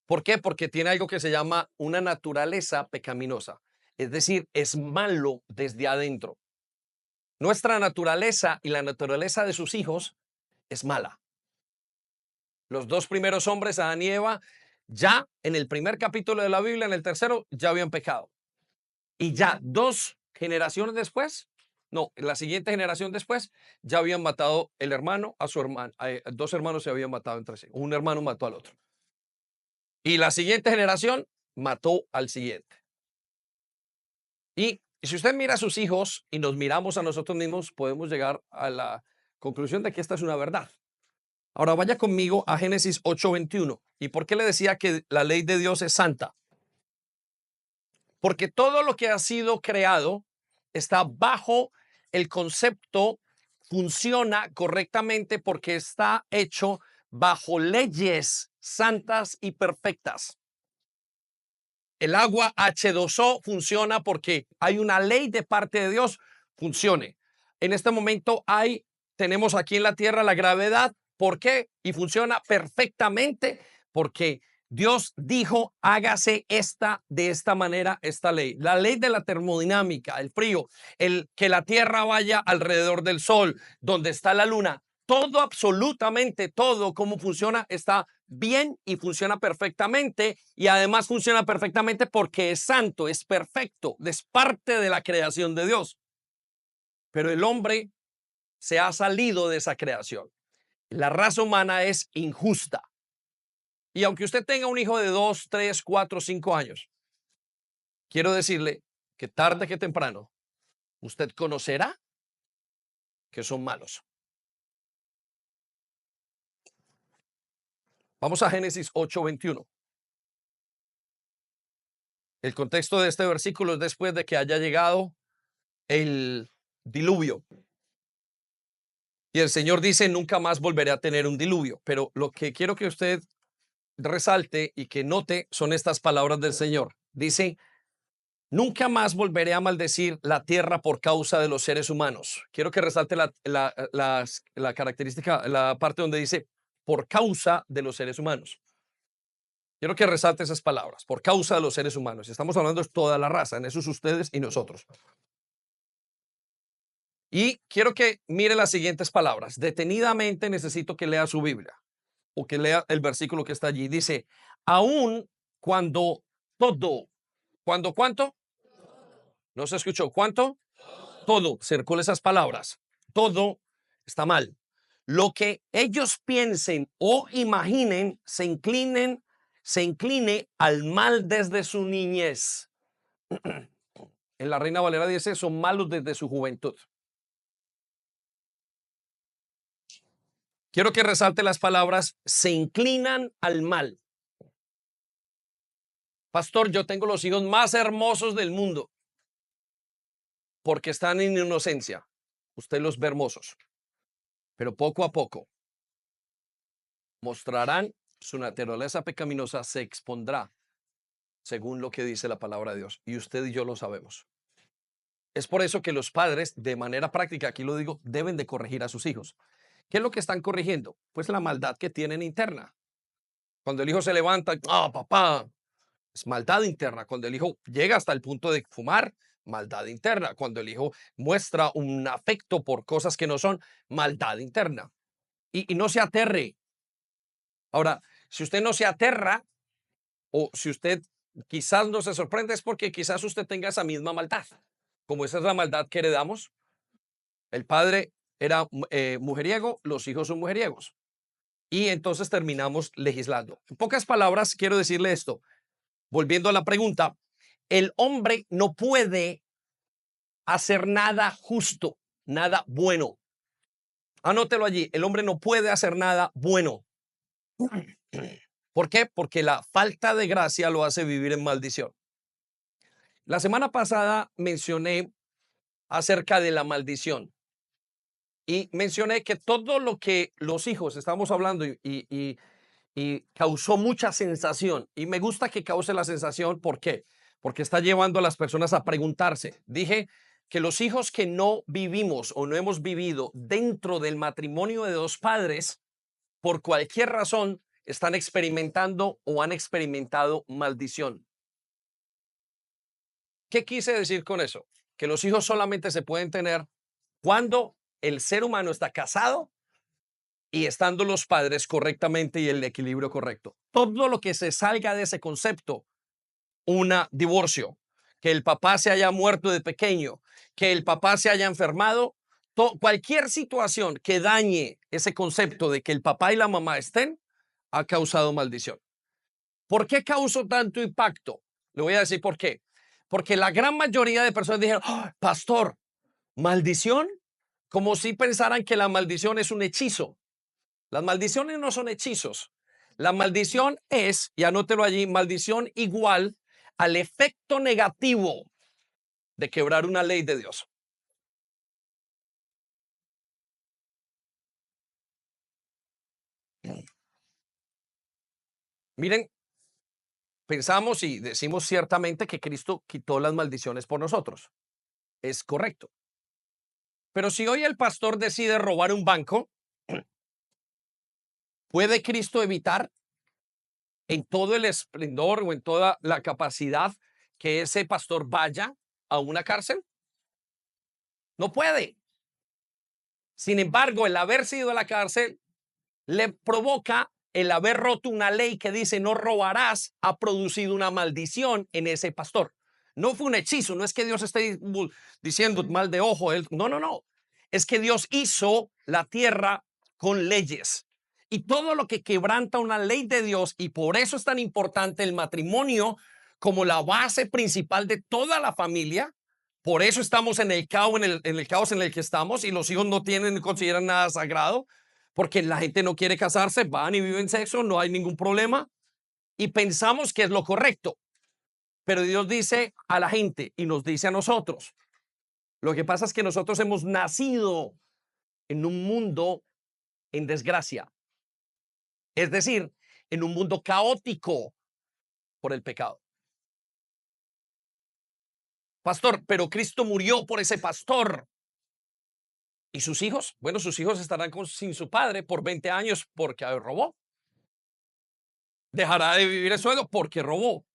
¿Por qué? Porque tiene algo que se llama una naturaleza pecaminosa. Es decir, es malo desde adentro. Nuestra naturaleza y la naturaleza de sus hijos es mala. Los dos primeros hombres, Adán y Eva, Ya en el primer capítulo de la Biblia, en el tercero, ya habían pecado. Y ya 2 generaciones después, no, la siguiente generación después, ya habían matado el hermano a su hermano. 2 hermanos se habían matado entre sí. Un hermano mató al otro. Y la siguiente generación mató al siguiente. Y si usted mira a sus hijos y nos miramos a nosotros mismos, podemos llegar a la conclusión de que esta es una verdad. Ahora vaya conmigo a Génesis 8:21. ¿Y por qué le decía que la ley de Dios es santa? Porque todo lo que ha sido creado está bajo el concepto, funciona correctamente porque está hecho bajo leyes santas y perfectas. El agua H2O funciona porque hay una ley de parte de Dios, funcione. En este momento tenemos aquí en la tierra la gravedad. ¿Por qué? Y funciona perfectamente porque Dios dijo, hágase de esta manera, esta ley. La ley de la termodinámica, el frío, el que la tierra vaya alrededor del sol, donde está la luna. Todo, absolutamente todo, cómo funciona, está bien y funciona perfectamente, y además funciona perfectamente porque es santo, es perfecto, es parte de la creación de Dios. Pero el hombre se ha salido de esa creación. La raza humana es injusta. Y aunque usted tenga un hijo de 2, 3, 4, 5 años, quiero decirle que tarde que temprano usted conocerá que son malos. Vamos a Génesis 8:21. El contexto de este versículo es después de que haya llegado el diluvio. Y el Señor dice, nunca más volveré a tener un diluvio. Pero lo que quiero que usted resalte y que note son estas palabras del Señor. Dice, nunca más volveré a maldecir la tierra por causa de los seres humanos. Quiero que resalte la característica, la parte donde dice, por causa de los seres humanos. Quiero que resalte esas palabras, por causa de los seres humanos. Estamos hablando de toda la raza, en esos ustedes y nosotros. Y quiero que mire las siguientes palabras. Detenidamente necesito que lea su Biblia o que lea el versículo que está allí. Dice, aún cuando todo, ¿cuándo cuánto? No se escuchó. ¿Cuánto? Todo. Circula esas palabras. Todo está mal. Lo que ellos piensen o imaginen se incline al mal desde su niñez. En la Reina Valera dice, son malos desde su juventud. Quiero que resalte las palabras, se inclinan al mal. Pastor, yo tengo los hijos más hermosos del mundo porque están en inocencia. Usted los ve hermosos, pero poco a poco mostrarán su naturaleza pecaminosa, se expondrá según lo que dice la palabra de Dios. Y usted y yo lo sabemos. Es por eso que los padres, de manera práctica, aquí lo digo, deben de corregir a sus hijos. ¿Qué es lo que están corrigiendo? Pues la maldad que tienen interna. Cuando el hijo se levanta, papá, es maldad interna. Cuando el hijo llega hasta el punto de fumar, maldad interna. Cuando el hijo muestra un afecto por cosas que no son, maldad interna. Y no se aterre. Ahora, si usted no se aterra o si usted quizás no se sorprende, es porque quizás usted tenga esa misma maldad. Como esa es la maldad que heredamos. El padre era mujeriego, los hijos son mujeriegos. Y entonces terminamos legislando. En pocas palabras, quiero decirle esto. Volviendo a la pregunta, el hombre no puede hacer nada justo, nada bueno. Anótelo allí, el hombre no puede hacer nada bueno. ¿Por qué? Porque la falta de gracia lo hace vivir en maldición. La semana pasada mencioné acerca de la maldición y mencioné que todo lo que los hijos, estamos hablando y causó mucha sensación, y me gusta que cause la sensación. ¿Por qué? Porque está llevando a las personas a preguntarse. Dije que los hijos que no vivimos o no hemos vivido dentro del matrimonio de dos padres, por cualquier razón, están experimentando o han experimentado maldición. ¿Qué quise decir con eso? Que los hijos solamente se pueden tener cuando el ser humano está casado y estando los padres correctamente y el equilibrio correcto. Todo lo que se salga de ese concepto, un divorcio, que el papá se haya muerto de pequeño, que el papá se haya enfermado, cualquier situación que dañe ese concepto de que el papá y la mamá estén, ha causado maldición. ¿Por qué causó tanto impacto? Le voy a decir por qué. Porque la gran mayoría de personas dijeron, "Ah, pastor, maldición", como si pensaran que la maldición es un hechizo. Las maldiciones no son hechizos. La maldición es, y anótelo allí, maldición igual al efecto negativo de quebrar una ley de Dios. Miren, pensamos y decimos ciertamente que Cristo quitó las maldiciones por nosotros. Es correcto. Pero si hoy el pastor decide robar un banco, ¿puede Cristo evitar en todo el esplendor o en toda la capacidad que ese pastor vaya a una cárcel? No puede. Sin embargo, el haber sido a la cárcel le provoca el haber roto una ley que dice no robarás, ha producido una maldición en ese pastor. No fue un hechizo, no es que Dios esté diciendo mal de ojo, no, no, no. Es que Dios hizo la tierra con leyes. Y todo lo que quebranta una ley de Dios, y por eso es tan importante el matrimonio como la base principal de toda la familia. Por eso estamos en el caos en el caos en el que estamos y los hijos no tienen ni consideran nada sagrado porque la gente no quiere casarse, van y viven sexo, no hay ningún problema y pensamos que es lo correcto. Pero Dios dice a la gente y nos dice a nosotros, lo que pasa es que nosotros hemos nacido en un mundo en desgracia, es decir, en un mundo caótico por el pecado. Pastor, pero Cristo murió por ese pastor. ¿Y sus hijos? Bueno, sus hijos estarán sin su padre por 20 años porque robó. Dejará de vivir el sueldo porque robó.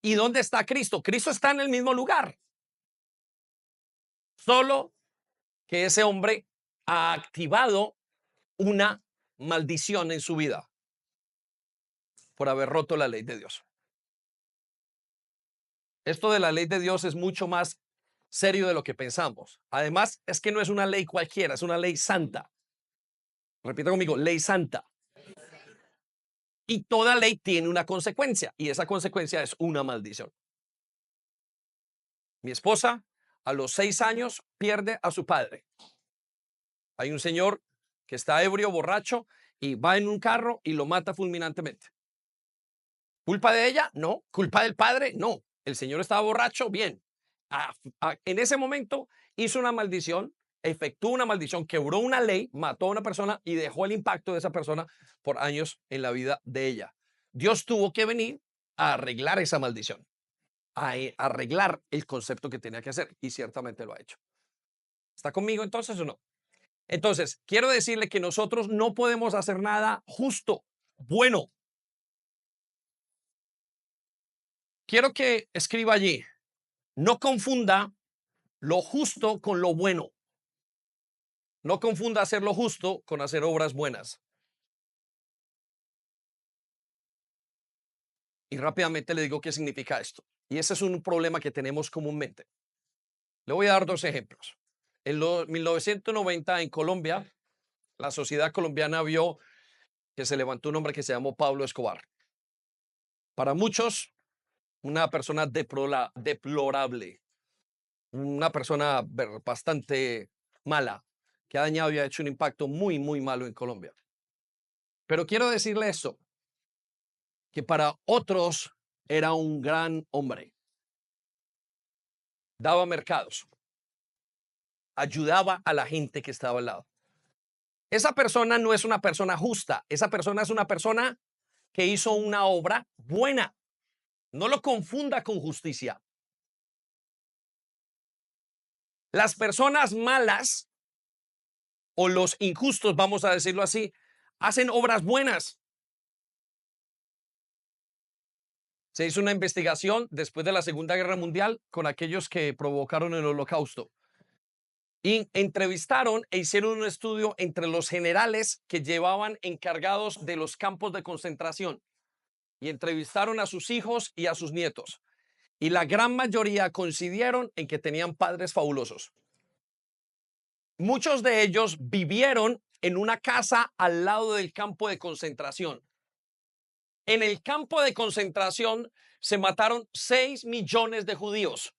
¿Y dónde está Cristo? Cristo está en el mismo lugar. Solo que ese hombre ha activado una maldición en su vida por haber roto la ley de Dios. Esto de la ley de Dios es mucho más serio de lo que pensamos. Además, es que no es una ley cualquiera, es una ley santa. Repita conmigo, ley santa. Y toda ley tiene una consecuencia y esa consecuencia es una maldición. Mi esposa a los 6 años pierde a su padre. Hay un señor que está ebrio, borracho y va en un carro y lo mata fulminantemente. ¿Culpa de ella? No. ¿Culpa del padre? No. El señor estaba borracho, bien. En ese momento hizo una maldición, efectuó una maldición, quebró una ley, mató a una persona y dejó el impacto de esa persona por años en la vida de ella. Dios tuvo que venir a arreglar esa maldición, a arreglar el concepto que tenía que hacer y ciertamente lo ha hecho. ¿Está conmigo entonces o no? Entonces, quiero decirle que nosotros no podemos hacer nada justo, bueno. Quiero que escriba allí, no confunda lo justo con lo bueno. No confunda hacer lo justo con hacer obras buenas. Y rápidamente le digo qué significa esto. Y ese es un problema que tenemos comúnmente. Le voy a dar 2 ejemplos. En 1990 en Colombia, la sociedad colombiana vio que se levantó un hombre que se llamó Pablo Escobar. Para muchos, una persona deplorable, una persona bastante mala, que ha dañado y ha hecho un impacto muy, muy malo en Colombia. Pero quiero decirle eso, que para otros era un gran hombre, daba mercados, ayudaba a la gente que estaba al lado. Esa persona no es una persona justa, esa persona es una persona que hizo una obra buena. No lo confunda con justicia. Las personas malas o los injustos, vamos a decirlo así, hacen obras buenas. Se hizo una investigación después de la Segunda Guerra Mundial con aquellos que provocaron el Holocausto. Y entrevistaron e hicieron un estudio entre los generales que llevaban encargados de los campos de concentración y entrevistaron a sus hijos y a sus nietos. Y la gran mayoría coincidieron en que tenían padres fabulosos. Muchos de ellos vivieron en una casa al lado del campo de concentración. En el campo de concentración se mataron 6 millones de judíos.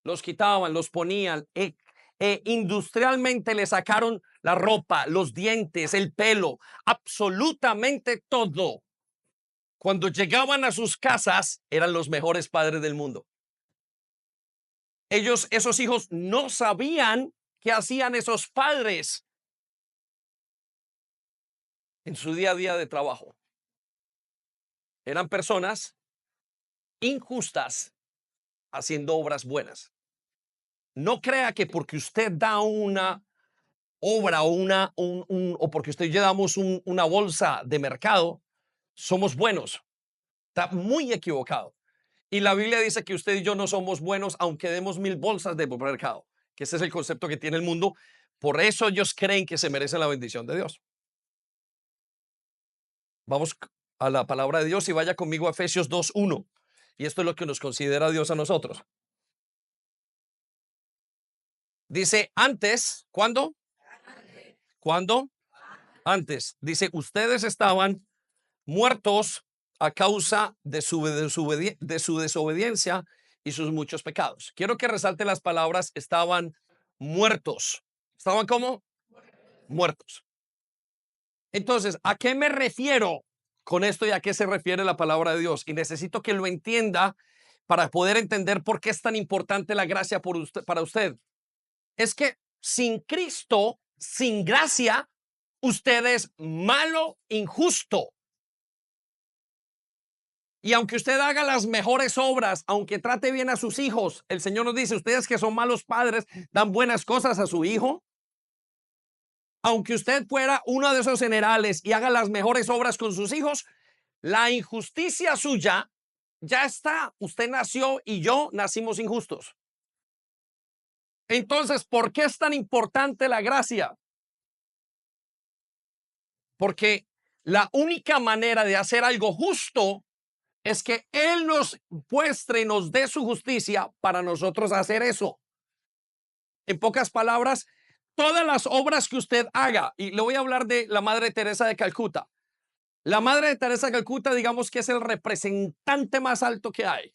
Los quitaban, los ponían, industrialmente le sacaron la ropa, los dientes, el pelo, absolutamente todo. Cuando llegaban a sus casas, eran los mejores padres del mundo. Esos hijos no sabían qué hacían esos padres en su día a día de trabajo. Eran personas injustas haciendo obras buenas. No crea que porque usted da una obra o porque usted llevamos una bolsa de mercado, somos buenos. Está muy equivocado. Y la Biblia dice que usted y yo no somos buenos aunque demos 1000 bolsas de mercado, que ese es el concepto que tiene el mundo. Por eso ellos creen que se merecen la bendición de Dios. Vamos a la palabra de Dios y vaya conmigo a Efesios 2:1. Y esto es lo que nos considera Dios a nosotros. Dice antes, ¿cuándo? ¿Cuándo? Antes. Dice, ustedes estaban muertos a causa de su desobediencia y sus muchos pecados. Quiero que resalte las palabras, estaban muertos. ¿Estaban cómo? Muertos. Entonces, ¿a qué me refiero con esto y a qué se refiere la palabra de Dios? Y necesito que lo entienda para poder entender por qué es tan importante la gracia para usted. Es que sin Cristo, sin gracia, usted es malo, injusto. Y aunque usted haga las mejores obras, aunque trate bien a sus hijos, el Señor nos dice, ustedes que son malos padres, dan buenas cosas a su hijo. Aunque usted fuera uno de esos generales y haga las mejores obras con sus hijos, la injusticia suya ya está. Usted nació y yo nacimos injustos. Entonces, ¿por qué es tan importante la gracia? Porque la única manera de hacer algo justo es que Él nos muestre y nos dé su justicia para nosotros hacer eso. En pocas palabras, todas las obras que usted haga, y le voy a hablar de la Madre Teresa de Calcuta. La Madre Teresa de Calcuta, digamos que es el representante más alto que hay,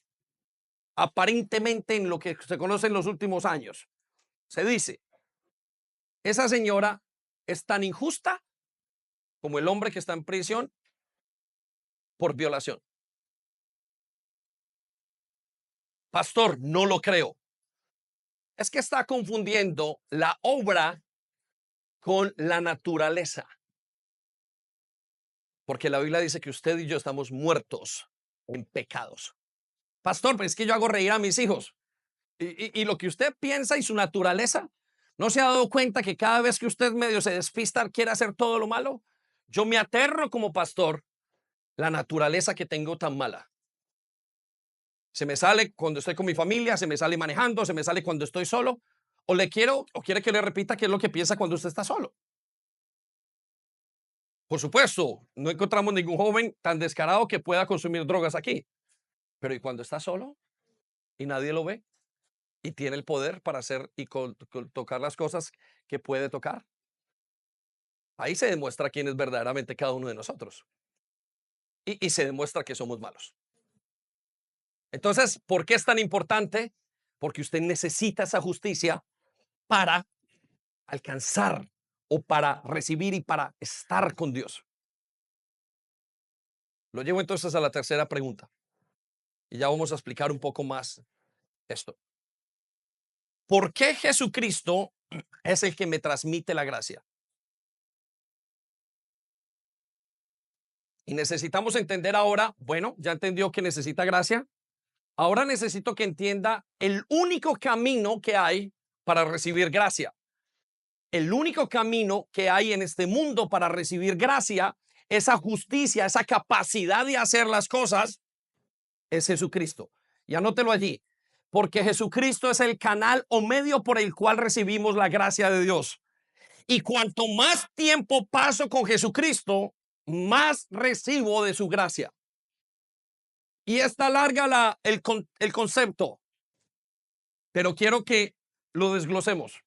aparentemente en lo que se conoce en los últimos años. Se dice, esa señora es tan injusta como el hombre que está en prisión por violación. Pastor, no lo creo. Es que está confundiendo la obra con la naturaleza. Porque la Biblia dice que usted y yo estamos muertos en pecados. Pastor, pero es que yo hago reír a mis hijos. Y lo que usted piensa y su naturaleza, ¿no se ha dado cuenta que cada vez que usted medio se despista quiere hacer todo lo malo? Yo me aterro como pastor la naturaleza que tengo tan mala. Se me sale cuando estoy con mi familia, se me sale manejando, se me sale cuando estoy solo. O quiere que le repita qué es lo que piensa cuando usted está solo. Por supuesto, no encontramos ningún joven tan descarado que pueda consumir drogas aquí. Pero ¿y cuando está solo y nadie lo ve? Y tiene el poder para hacer y tocar las cosas que puede tocar. Ahí se demuestra quién es verdaderamente cada uno de nosotros. Y se demuestra que somos malos. Entonces, ¿por qué es tan importante? Porque usted necesita esa justicia para alcanzar o para recibir y para estar con Dios. Lo llevo entonces a la tercera pregunta. Y ya vamos a explicar un poco más esto. ¿Por qué Jesucristo es el que me transmite la gracia? Y necesitamos entender ahora, bueno, ya entendió que necesita gracia. Ahora necesito que entienda el único camino que hay para recibir gracia. El único camino que hay en este mundo para recibir gracia, esa justicia, esa capacidad de hacer las cosas, es Jesucristo. Y anótelo allí. porque Jesucristo es el canal o medio por el cual recibimos la gracia de Dios. Y cuanto más tiempo paso con Jesucristo, más recibo de su gracia. Y está larga el concepto, pero quiero que lo desglosemos.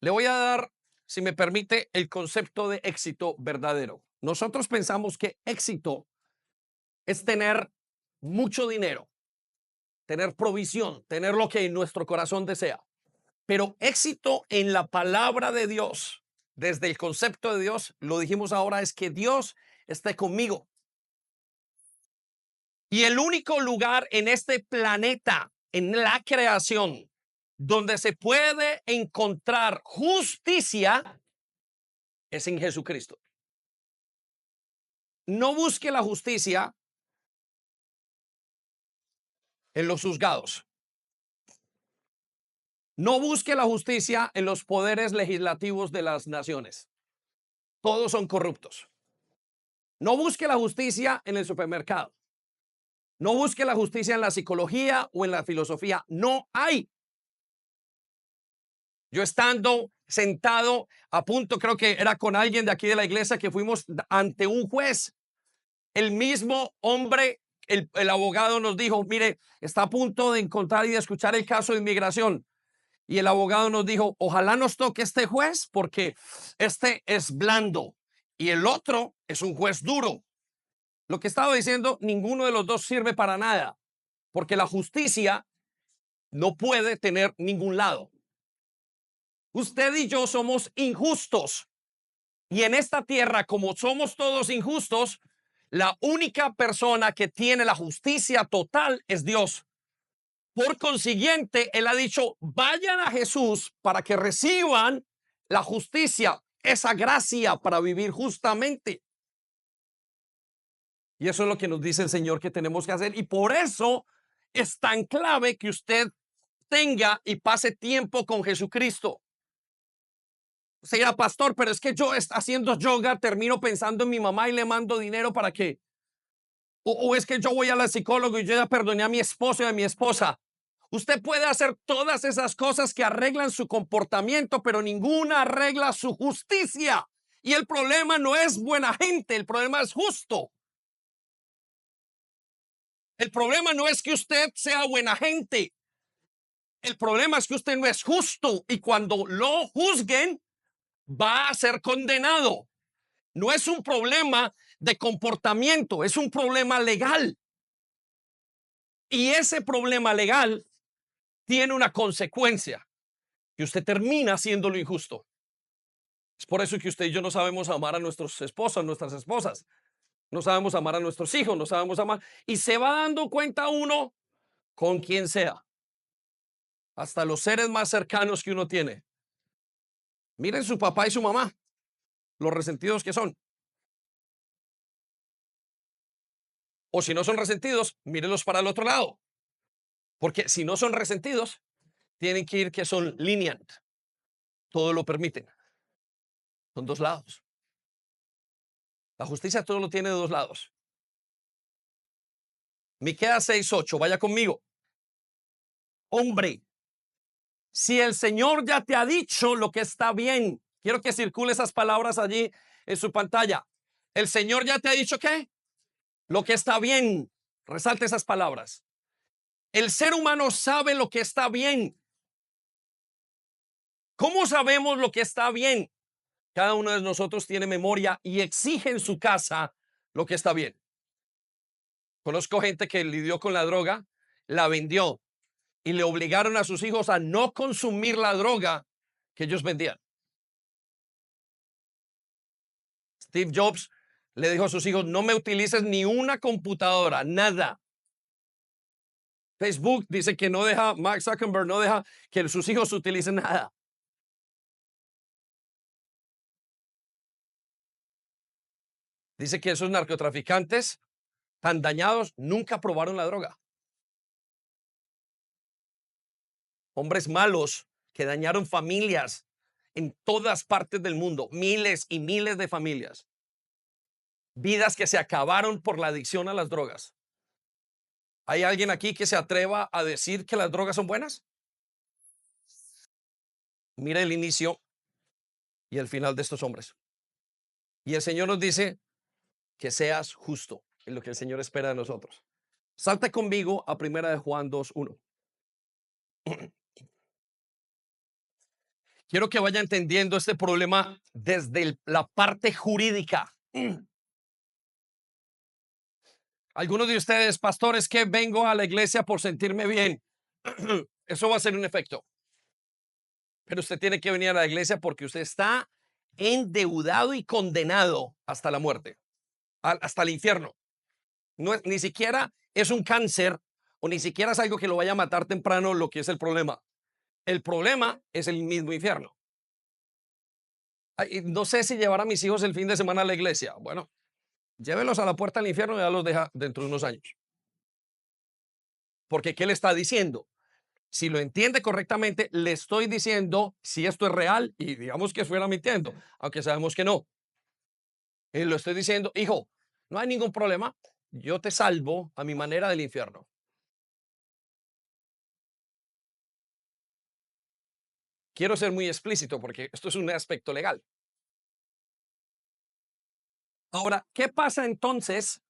Le voy a dar, si me permite, el concepto de éxito verdadero. Nosotros pensamos que éxito es tener mucho dinero, tener provisión, tener lo que nuestro corazón desea. Pero éxito en la palabra de Dios, desde el concepto de Dios, lo dijimos ahora, es que Dios esté conmigo. Y el único lugar en este planeta, en la creación, donde se puede encontrar justicia, es en Jesucristo. No busque la justicia en los juzgados. No busque la justicia en los poderes legislativos de las naciones. Todos son corruptos. No busque la justicia en el supermercado. No busque la justicia en la psicología o en la filosofía. No hay. Yo estando sentado a punto, creo que era con alguien de aquí de la iglesia, que fuimos ante un juez. El mismo hombre, el abogado nos dijo, mire, está a punto de encontrar y de escuchar el caso de inmigración. Y el abogado nos dijo, ojalá nos toque este juez porque este es blando y el otro es un juez duro. Lo que estaba diciendo, ninguno de los dos sirve para nada, porque la justicia no puede tener ningún lado. Usted y yo somos injustos. Y en esta tierra, como somos todos injustos, la única persona que tiene la justicia total es Dios. Por consiguiente, Él ha dicho, vayan a Jesús para que reciban la justicia, esa gracia para vivir justamente. Y eso es lo que nos dice el Señor que tenemos que hacer. Y por eso es tan clave que usted tenga y pase tiempo con Jesucristo. Sea pastor, pero es que yo haciendo yoga termino pensando en mi mamá y le mando dinero para que. O es que yo voy a la psicóloga y yo ya perdoné a mi esposo y a mi esposa. Usted puede hacer todas esas cosas que arreglan su comportamiento, pero ninguna arregla su justicia. Y el problema no es buena gente, el problema es justo. El problema no es que usted sea buena gente. El problema es que usted no es justo y cuando lo juzguen va a ser condenado. No es un problema de comportamiento, es un problema legal. Y ese problema legal tiene una consecuencia, que usted termina siendo lo injusto. Es por eso que usted y yo no sabemos amar a nuestros esposos, nuestras esposas. No sabemos amar a nuestros hijos, no sabemos amar. Y se va dando cuenta uno con quien sea. Hasta los seres más cercanos que uno tiene. Miren su papá y su mamá, los resentidos que son. O si no son resentidos, mírenlos para el otro lado. Porque si no son resentidos, tienen que ir que son lenient. Todo lo permiten. Son dos lados. La justicia todo lo tiene de dos lados. Miqueas 6:8, vaya conmigo. Hombre, si el Señor ya te ha dicho lo que está bien, quiero que circule esas palabras allí en su pantalla. El Señor ya te ha dicho ¿qué? Lo que está bien. Resalte esas palabras. El ser humano sabe lo que está bien. ¿Cómo sabemos lo que está bien? Cada uno de nosotros tiene memoria y exige en su casa lo que está bien. Conozco gente que lidió con la droga, la vendió y le obligaron a sus hijos a no consumir la droga que ellos vendían. Steve Jobs le dijo a sus hijos, no me utilices ni una computadora, nada. Facebook dice que no deja, Mark Zuckerberg no deja que sus hijos utilicen nada. Dice que esos narcotraficantes tan dañados nunca probaron la droga. Hombres malos que dañaron familias en todas partes del mundo, miles y miles de familias. Vidas que se acabaron por la adicción a las drogas. ¿Hay alguien aquí que se atreva a decir que las drogas son buenas? Mire el inicio y el final de estos hombres. Y el Señor nos dice que seas justo en lo que el Señor espera de nosotros. Salta conmigo a Primera de Juan 2:1. Quiero que vaya entendiendo este problema desde la parte jurídica. Algunos de ustedes, pastores, que vengo a la iglesia por sentirme bien. Eso va a ser un efecto. Pero usted tiene que venir a la iglesia porque usted está endeudado y condenado hasta la muerte, hasta el infierno. No es, ni siquiera es un cáncer o ni siquiera es algo que lo vaya a matar temprano lo que es el problema. El problema es el mismo infierno. Ay, no sé si llevar a mis hijos el fin de semana a la iglesia. Bueno, llévelos a la puerta del infierno y ya los deja dentro de unos años. Porque ¿qué le está diciendo? Si lo entiende correctamente, le estoy diciendo si esto es real y digamos que fuera mintiendo, aunque sabemos que no. Lo estoy diciendo, hijo, no hay ningún problema. Yo te salvo a mi manera del infierno. Quiero ser muy explícito porque esto es un aspecto legal. Ahora, ¿qué pasa entonces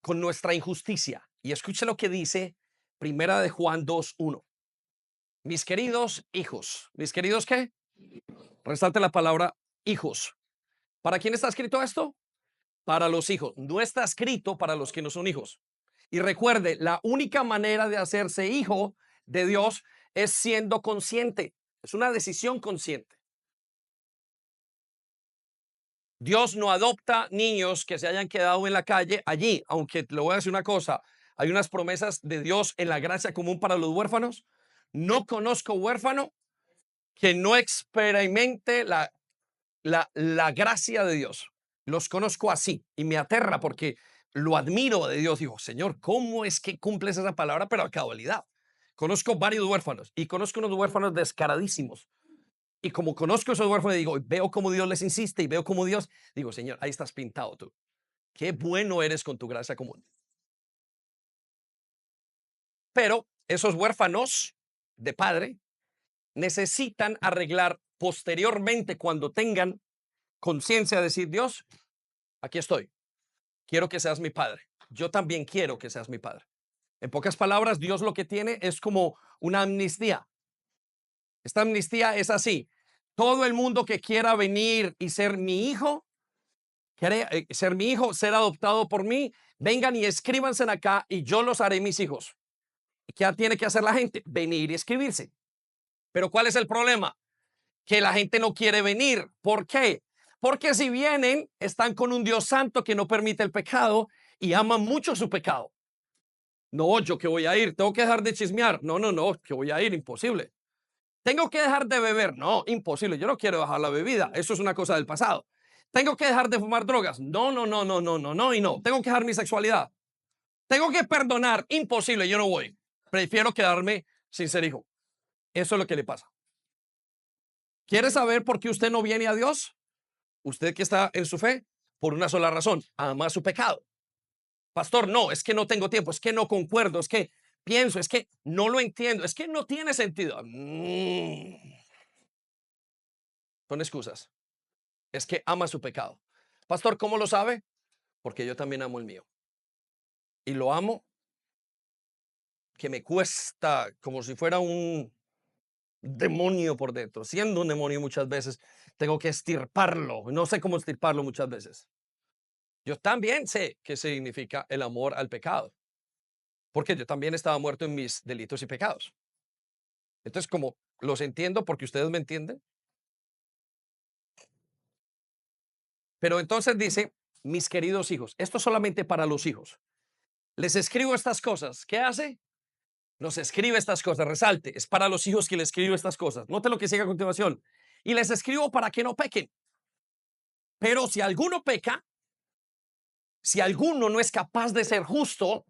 con nuestra injusticia? Y escuche lo que dice Primera de Juan 2:1. Mis queridos hijos, ¿mis queridos qué? Resalte la palabra hijos. ¿Para quién está escrito esto? Para los hijos. No está escrito para los que no son hijos. Y recuerde, la única manera de hacerse hijo de Dios es siendo consciente. Es una decisión consciente. Dios no adopta niños que se hayan quedado en la calle allí, aunque le voy a decir una cosa, hay unas promesas de Dios en la gracia común para los huérfanos. No conozco huérfano que no experimente la gracia de Dios. Los conozco así y me aterra porque lo admiro de Dios. Digo, Señor, ¿cómo es que cumples esa palabra, pero a cabalidad? Conozco varios huérfanos y conozco unos huérfanos descaradísimos. Y como conozco esos huérfanos, digo, veo cómo Dios les insiste y veo cómo Dios, digo, Señor, ahí estás pintado tú. Qué bueno eres con tu gracia común. Pero esos huérfanos de padre necesitan arreglar posteriormente cuando tengan conciencia de decir, Dios, aquí estoy. Quiero que seas mi padre. Yo también quiero que seas mi padre. En pocas palabras, Dios lo que tiene es como una amnistía. Esta amnistía es así. Todo el mundo que quiera venir y ser mi hijo, ser mi hijo, ser adoptado por mí, vengan y escríbanse acá y yo los haré mis hijos. ¿Qué tiene que hacer la gente? Venir y escribirse. Pero ¿cuál es el problema? Que la gente no quiere venir. ¿Por qué? Porque si vienen, están con un Dios santo que no permite el pecado y aman mucho su pecado. No, yo que voy a ir, tengo que dejar de chismear. No, no, no, que voy a ir, imposible. Tengo que dejar de beber. No, imposible. Yo no quiero dejar la bebida. Eso es una cosa del pasado. Tengo que dejar de fumar drogas. No, no, no, no, no, no, no y no. Tengo que dejar mi sexualidad. Tengo que perdonar. Imposible. Yo no voy. Prefiero quedarme sin ser hijo. Eso es lo que le pasa. ¿Quiere saber por qué usted no viene a Dios? Usted que está en su fe, por una sola razón, ama su pecado. Pastor, no, es que no tengo tiempo, es que no concuerdo, es que pienso, es que no lo entiendo, es que no tiene sentido. Son excusas. Es que ama su pecado. Pastor, ¿cómo lo sabe? Porque yo también amo el mío. Y lo amo que me cuesta como si fuera un demonio por dentro. Siendo un demonio muchas veces, tengo que estirparlo. No sé cómo estirparlo muchas veces. Yo también sé qué significa el amor al pecado. Porque yo también estaba muerto en mis delitos y pecados. Entonces, como los entiendo porque ustedes me entienden, pero entonces dice, mis queridos hijos, esto solamente para los hijos. Les escribo estas cosas. ¿Qué hace? Nos escribe estas cosas, resalte, es para los hijos que le escribo estas cosas. Note lo que sigue a continuación. Y les escribo para que no pequen. Pero si alguno peca, si alguno no es capaz de ser justo,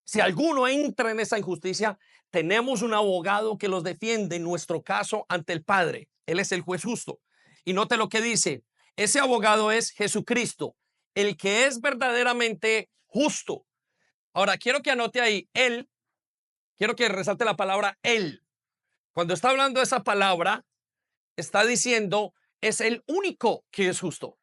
si alguno entra en esa injusticia, tenemos un abogado que los defiende en nuestro caso ante el Padre. Él es el juez justo. Y note lo que dice. Ese abogado es Jesucristo, el que es verdaderamente justo. Ahora, quiero que anote ahí, Él, quiero que resalte la palabra Él. Cuando está hablando de esa palabra, está diciendo, es el único que es justo.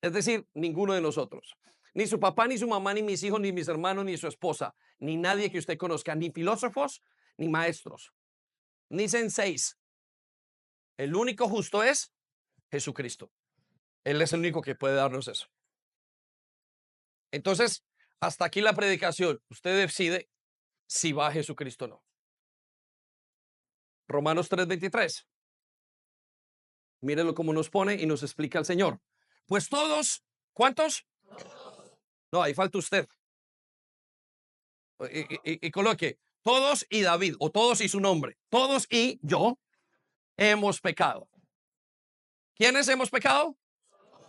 Es decir, ninguno de nosotros. Ni su papá, ni su mamá, ni mis hijos, ni mis hermanos, ni su esposa, ni nadie que usted conozca, ni filósofos, ni maestros, ni senseis. El único justo es Jesucristo. Él es el único que puede darnos eso. Entonces, hasta aquí la predicación. Usted decide si va a Jesucristo o no. Romanos 3:23. Mírenlo cómo nos pone y nos explica el Señor. Pues todos, ¿cuántos? No, ahí falta usted. Y coloque, todos y David, o todos y su nombre, todos y yo hemos pecado. ¿Quiénes hemos pecado?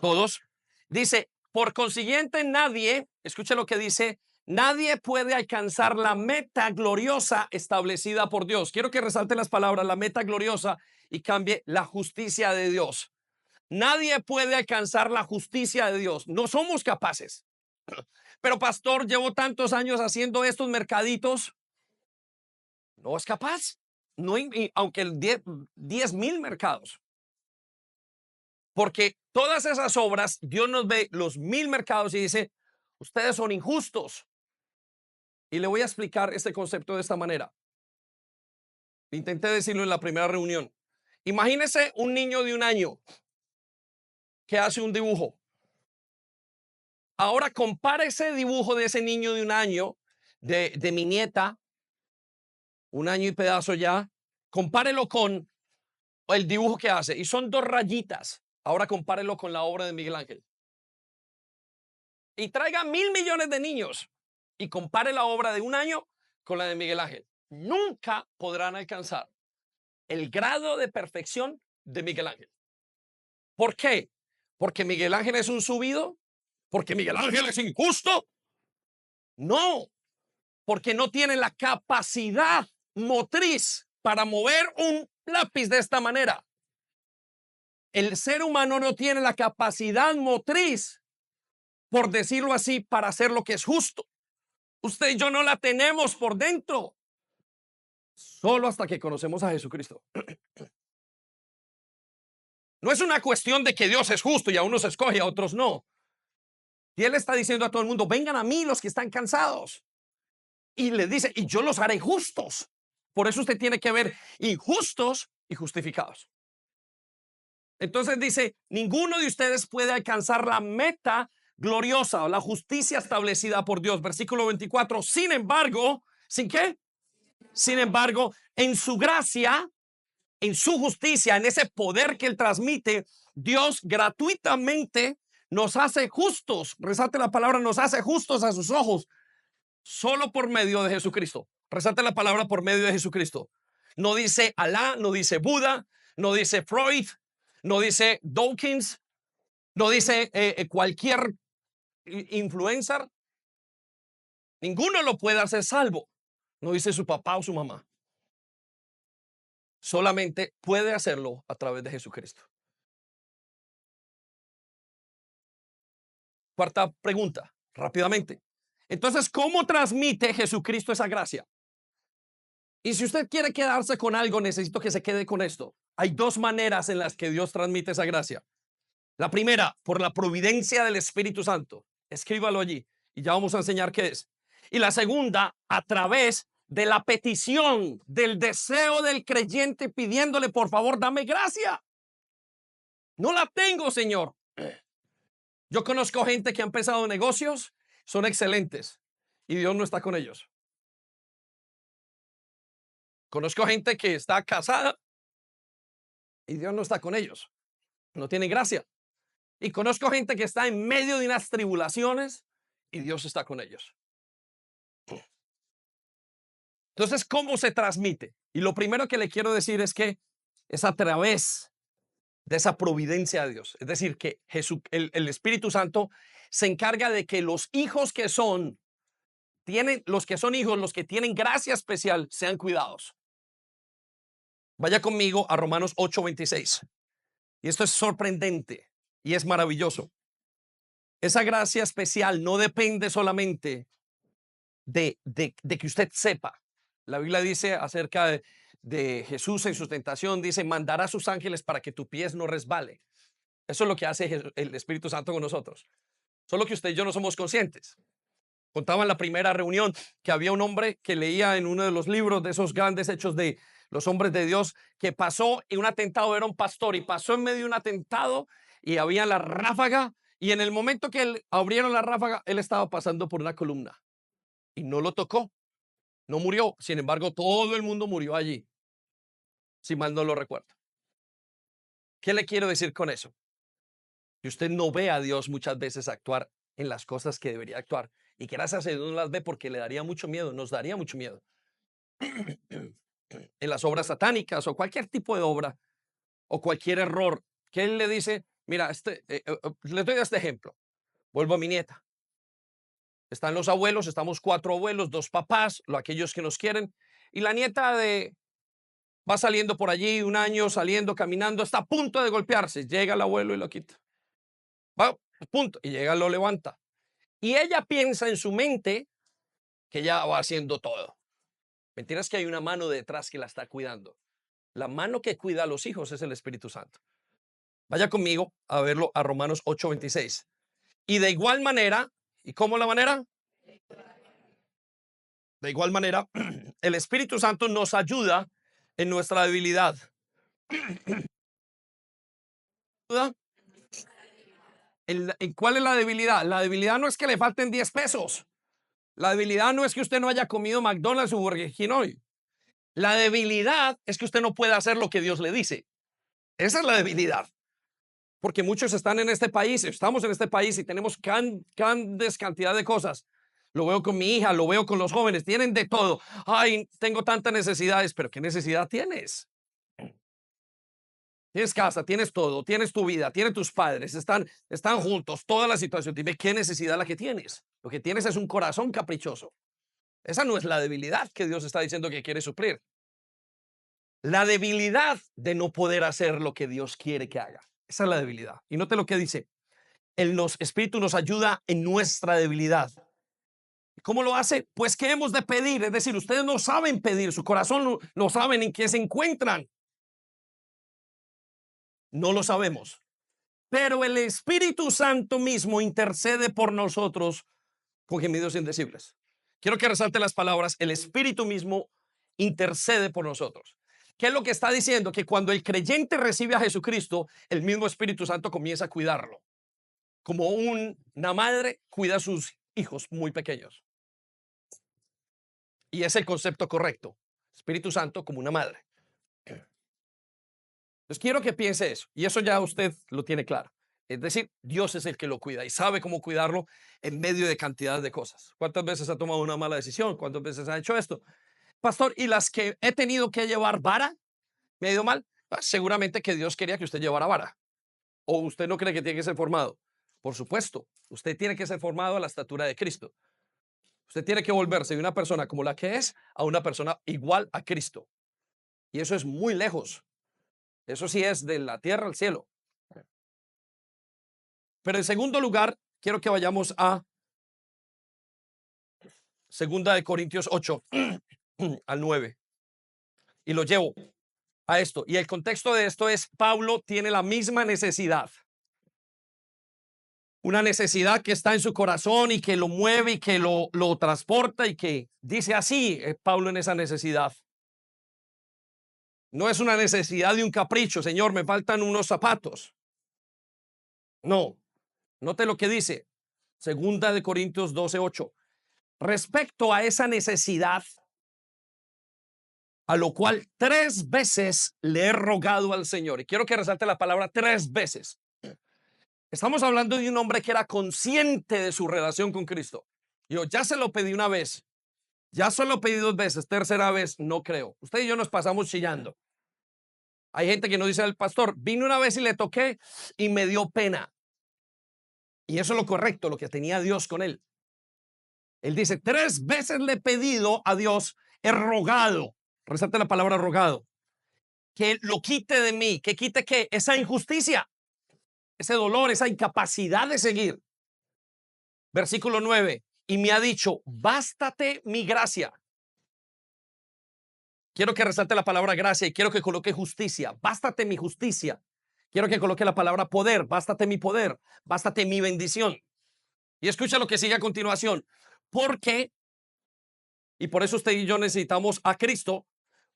Todos. Dice, por consiguiente, nadie, escuche lo que dice, nadie puede alcanzar la meta gloriosa establecida por Dios. Quiero que resalte las palabras, la meta gloriosa, y cambie la justicia de Dios. Nadie puede alcanzar la justicia de Dios. No somos capaces. Pero pastor, llevo tantos años haciendo estos mercaditos. No es capaz. No, aunque el 10,000 mercados. Porque todas esas obras, Dios nos ve los 1,000 mercados y dice, ustedes son injustos. Y le voy a explicar este concepto de esta manera. Intenté decirlo en la primera reunión. Imagínese un niño de 1 año que hace un dibujo. Ahora compare ese dibujo de ese niño de 1 año, de mi nieta, 1 año y pedazo ya, compárelo con el dibujo que hace. Y son 2 rayitas. Ahora compárelo con la obra de Miguel Ángel. Y traiga 1,000,000,000 de niños y compare la obra de 1 año con la de Miguel Ángel. Nunca podrán alcanzar el grado de perfección de Miguel Ángel. ¿Por qué? ¿Porque Miguel Ángel es un subido? ¿Porque Miguel Ángel es injusto? No, porque no tiene la capacidad motriz para mover un lápiz de esta manera. El ser humano no tiene la capacidad motriz, por decirlo así, para hacer lo que es justo. Usted y yo no la tenemos por dentro. Solo hasta que conocemos a Jesucristo. No es una cuestión de que Dios es justo y a unos escoge y a otros no. Y Él está diciendo a todo el mundo, vengan a mí los que están cansados. Y le dice, y yo los haré justos. Por eso usted tiene que ver injustos y justificados. Entonces dice, ninguno de ustedes puede alcanzar la meta gloriosa o la justicia establecida por Dios. Versículo 24. Sin embargo, ¿sin qué? Sin embargo, en su gracia, en su justicia, en ese poder que Él transmite, Dios gratuitamente nos hace justos. Resalte la palabra, nos hace justos a sus ojos, solo por medio de Jesucristo. Resalte la palabra por medio de Jesucristo. No dice Alá, no dice Buda, no dice Freud, no dice Dawkins, no dice cualquier influencer. Ninguno lo puede hacer salvo. No dice su papá o su mamá. Solamente puede hacerlo a través de Jesucristo. Cuarta pregunta, rápidamente. Entonces, ¿cómo transmite Jesucristo esa gracia? Y si usted quiere quedarse con algo, necesito que se quede con esto. Hay 2 maneras en las que Dios transmite esa gracia. La primera, por la providencia del Espíritu Santo. Escríbalo allí y ya vamos a enseñar qué es. Y la segunda, a través de la petición, del deseo del creyente pidiéndole, por favor, dame gracia. No la tengo, Señor. Yo conozco gente que ha empezado negocios, son excelentes y Dios no está con ellos. Conozco gente que está casada y Dios no está con ellos. No tiene gracia. Y conozco gente que está en medio de unas tribulaciones y Dios está con ellos. Entonces, ¿cómo se transmite? Y lo primero que le quiero decir es que es a través de esa providencia de Dios. Es decir, que el Espíritu Santo se encarga de que los hijos que son, los que son hijos, los que tienen gracia especial, sean cuidados. Vaya conmigo a Romanos 8:26. Y esto es sorprendente y es maravilloso. Esa gracia especial no depende solamente de que usted sepa. La Biblia dice acerca de Jesús en su tentación, dice, mandará a sus ángeles para que tu pies no resbale. Eso es lo que hace el Espíritu Santo con nosotros. Solo que usted y yo no somos conscientes. Contaba en la primera reunión que había un hombre que leía en uno de los libros de esos grandes hechos de los hombres de Dios, que pasó en un atentado, era un pastor y pasó en medio de un atentado y había la ráfaga, y en el momento que abrieron la ráfaga, él estaba pasando por una columna y no lo tocó, no murió. Sin embargo, todo el mundo murió allí, si mal no lo recuerdo. ¿Qué le quiero decir con eso? Que usted no ve a Dios muchas veces actuar en las cosas que debería actuar, y que gracias a Dios no las ve porque le daría mucho miedo, nos daría mucho miedo en las obras satánicas o cualquier tipo de obra o cualquier error que él le dice, mira, les doy este ejemplo, vuelvo a mi nieta, están los abuelos, estamos 4 abuelos, 2 papás, aquellos que nos quieren, y la nieta va saliendo por allí, 1 año saliendo, caminando, está a punto de golpearse, llega el abuelo y lo quita, va a punto, y llega, lo levanta, y ella piensa en su mente que ya va haciendo todo. Mentira, es que hay una mano detrás que la está cuidando. La mano que cuida a los hijos es el Espíritu Santo. Vaya conmigo a verlo a Romanos 8:26. Y de igual manera, ¿y cómo la manera? De igual manera, el Espíritu Santo nos ayuda en nuestra debilidad. ¿Cuál es la debilidad? La debilidad no es que le falten 10 pesos. La debilidad no es que usted no haya comido McDonald's o Burger King hoy. La debilidad es que usted no puede hacer lo que Dios le dice. Esa es la debilidad. Porque muchos están en este país, estamos en este país y tenemos grandes cantidad de cosas. Lo veo con mi hija, lo veo con los jóvenes, tienen de todo. Ay, tengo tantas necesidades, pero ¿qué necesidad tienes? Tienes casa, tienes todo, tienes tu vida, tienes tus padres, están juntos, toda la situación. Dime qué necesidad la que tienes. Lo que tienes es un corazón caprichoso. Esa no es la debilidad que Dios está diciendo que quiere suplir. La debilidad de no poder hacer lo que Dios quiere que haga. Esa es la debilidad. Y note lo que dice. El Espíritu nos ayuda en nuestra debilidad. ¿Cómo lo hace? Pues ¿qué hemos de pedir? Es decir, ustedes no saben pedir, su corazón no saben en qué se encuentran. No lo sabemos. Pero el Espíritu Santo mismo intercede por nosotros con gemidos indecibles. Quiero que resalte las palabras, el Espíritu mismo intercede por nosotros. ¿Qué es lo que está diciendo? Que cuando el creyente recibe a Jesucristo, el mismo Espíritu Santo comienza a cuidarlo. Como una madre cuida a sus hijos muy pequeños. Y es el concepto correcto. Espíritu Santo como una madre. Entonces quiero que piense eso. Y eso ya usted lo tiene claro. Es decir, Dios es el que lo cuida y sabe cómo cuidarlo en medio de cantidad de cosas. ¿Cuántas veces ha tomado una mala decisión? ¿Cuántas veces ha hecho esto? Pastor, ¿y las que he tenido que llevar vara? ¿Me ha ido mal? Seguramente que Dios quería que usted llevara vara. ¿O usted no cree que tiene que ser formado? Por supuesto, usted tiene que ser formado a la estatura de Cristo. Usted tiene que volverse de una persona como la que es a una persona igual a Cristo. Y eso es muy lejos. Eso sí es de la tierra al cielo. Pero en segundo lugar, quiero que vayamos a 2 Corintios 8 al 9. Y lo llevo a esto. Y el contexto de esto es, Pablo tiene la misma necesidad. Una necesidad que está en su corazón y que lo mueve y que lo transporta y que dice así, Pablo en esa necesidad. No es una necesidad de un capricho, Señor, me faltan unos zapatos. No, note lo que dice 2 Corintios 12:8. Respecto a esa necesidad, a lo cual 3 veces le he rogado al Señor. Y quiero que resalte la palabra 3 veces. Estamos hablando de un hombre que era consciente de su relación con Cristo. Yo ya se lo pedí 1 vez, ya se lo pedí 2 veces, tercera vez no creo. Usted y yo nos pasamos chillando. Hay gente que nos dice al pastor, vine 1 vez y le toqué y me dio pena. Y eso es lo correcto, lo que tenía Dios con él. Él dice, 3 veces le he pedido a Dios, he rogado, resalte la palabra rogado, que lo quite de mí, que quite que esa injusticia, ese dolor, esa incapacidad de seguir. Versículo 9. y me ha dicho, bástate mi gracia. Quiero que resalte la palabra gracia y quiero que coloque justicia. Bástate mi justicia. Quiero que coloque la palabra poder. Bástate mi poder. Bástate mi bendición. Y escucha lo que sigue a continuación. Porque, y por eso usted y yo necesitamos a Cristo,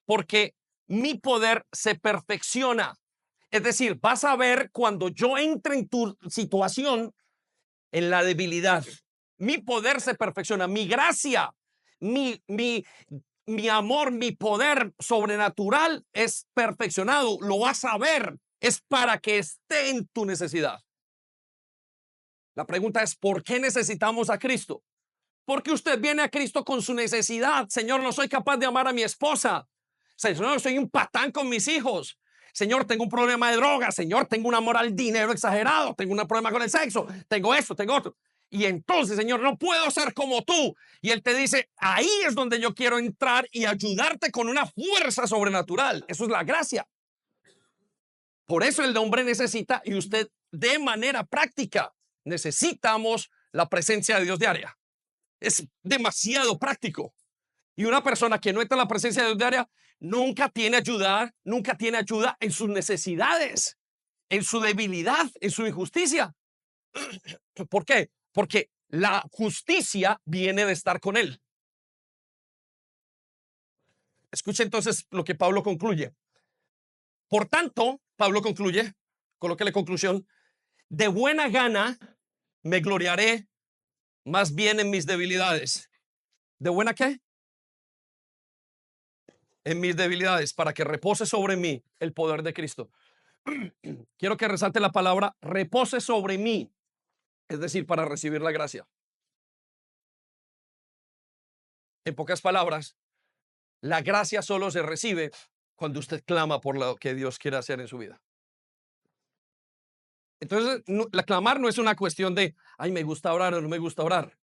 porque mi poder se perfecciona. Es decir, vas a ver cuando yo entre en tu situación, en la debilidad, mi poder se perfecciona, mi gracia, mi amor, mi poder sobrenatural es perfeccionado. Lo vas a ver. Es para que esté en tu necesidad. La pregunta es, ¿por qué necesitamos a Cristo? Porque usted viene a Cristo con su necesidad. Señor, no soy capaz de amar a mi esposa. Señor, soy un patán con mis hijos. Señor, tengo un problema de droga. Señor, tengo un amor al dinero exagerado. Tengo un problema con el sexo. Tengo esto, tengo otro. Y entonces, Señor, no puedo ser como tú. Y Él te dice, ahí es donde yo quiero entrar y ayudarte con una fuerza sobrenatural. Eso es la gracia. Por eso el hombre necesita, y usted de manera práctica, necesitamos la presencia de Dios diaria. Es demasiado práctico. Y una persona que no está en la presencia de Dios diaria nunca tiene ayuda en sus necesidades, en su debilidad, en su injusticia. ¿Por qué? Porque la justicia viene de estar con él. Escuche entonces lo que Pablo concluye. Por tanto, Pablo concluye, colóquele conclusión, de buena gana me gloriaré más bien en mis debilidades. ¿De buena qué? En mis debilidades, para que repose sobre mí el poder de Cristo. Quiero que resalte la palabra repose sobre mí, es decir, para recibir la gracia. En pocas palabras, la gracia solo se recibe cuando usted clama por lo que Dios quiere hacer en su vida. Entonces, la clamar no es una cuestión de, ay, me gusta orar o no me gusta orar.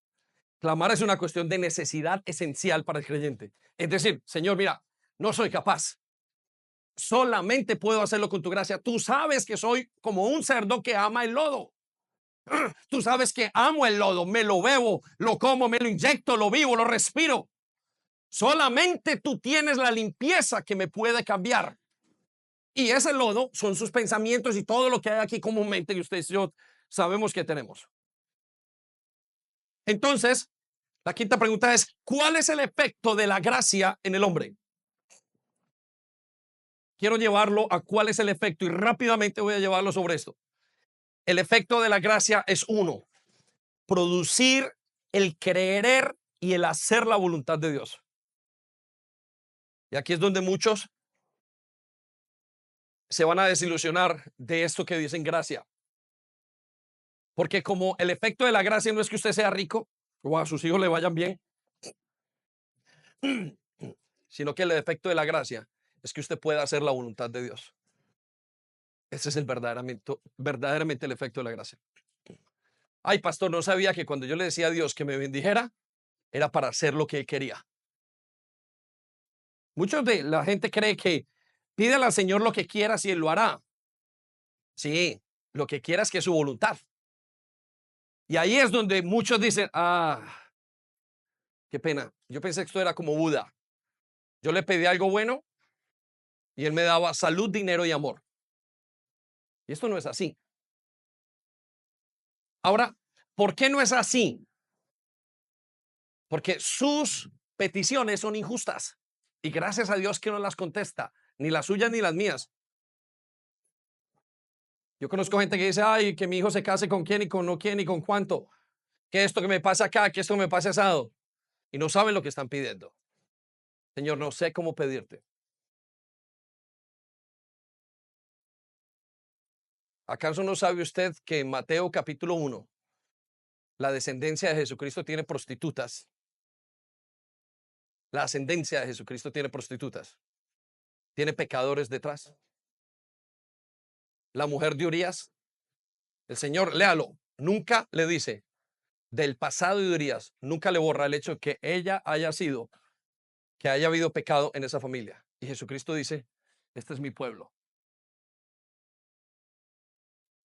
Clamar es una cuestión de necesidad esencial para el creyente. Es decir, Señor, mira, no soy capaz. Solamente puedo hacerlo con tu gracia. Tú sabes que soy como un cerdo que ama el lodo. Tú sabes que amo el lodo, me lo bebo, lo como, me lo inyecto, lo vivo, lo respiro. Solamente tú tienes la limpieza que me puede cambiar. Y ese lodo son sus pensamientos y todo lo que hay aquí comúnmente y ustedes y yo sabemos que tenemos. Entonces, la quinta pregunta es, ¿cuál es el efecto de la gracia en el hombre? Quiero llevarlo a cuál es el efecto y rápidamente voy a llevarlo sobre esto. El efecto de la gracia es uno, producir el creer y el hacer la voluntad de Dios. Y aquí es donde muchos se van a desilusionar de esto que dicen gracia. Porque como el efecto de la gracia no es que usted sea rico o a sus hijos le vayan bien, sino que el efecto de la gracia es que usted pueda hacer la voluntad de Dios. Ese es el verdaderamente el efecto de la gracia. Ay, pastor, no sabía que cuando yo le decía a Dios que me bendijera, era para hacer lo que él quería. Muchos de la gente cree que pídele al Señor lo que quiera y él lo hará. Sí, lo que quiera es que es su voluntad. Y ahí es donde muchos dicen, qué pena. Yo pensé que esto era como Buda. Yo le pedí algo bueno y él me daba salud, dinero y amor. Y esto no es así. Ahora, ¿por qué no es así? Porque sus peticiones son injustas. Y gracias a Dios que no las contesta, ni las suyas ni las mías. Yo conozco gente que dice, ay, que mi hijo se case con quién y con no quién y con cuánto. Que esto que me pasa acá, que esto me pase asado. Y no saben lo que están pidiendo. Señor, no sé cómo pedirte. ¿Acaso no sabe usted que en Mateo capítulo 1, la descendencia de Jesucristo tiene prostitutas? La ascendencia de Jesucristo tiene prostitutas. Tiene pecadores detrás. La mujer de Urías, el Señor, léalo, nunca le dice del pasado de Urías, nunca le borra el hecho de que ella haya sido, que haya habido pecado en esa familia. Y Jesucristo dice, este es mi pueblo.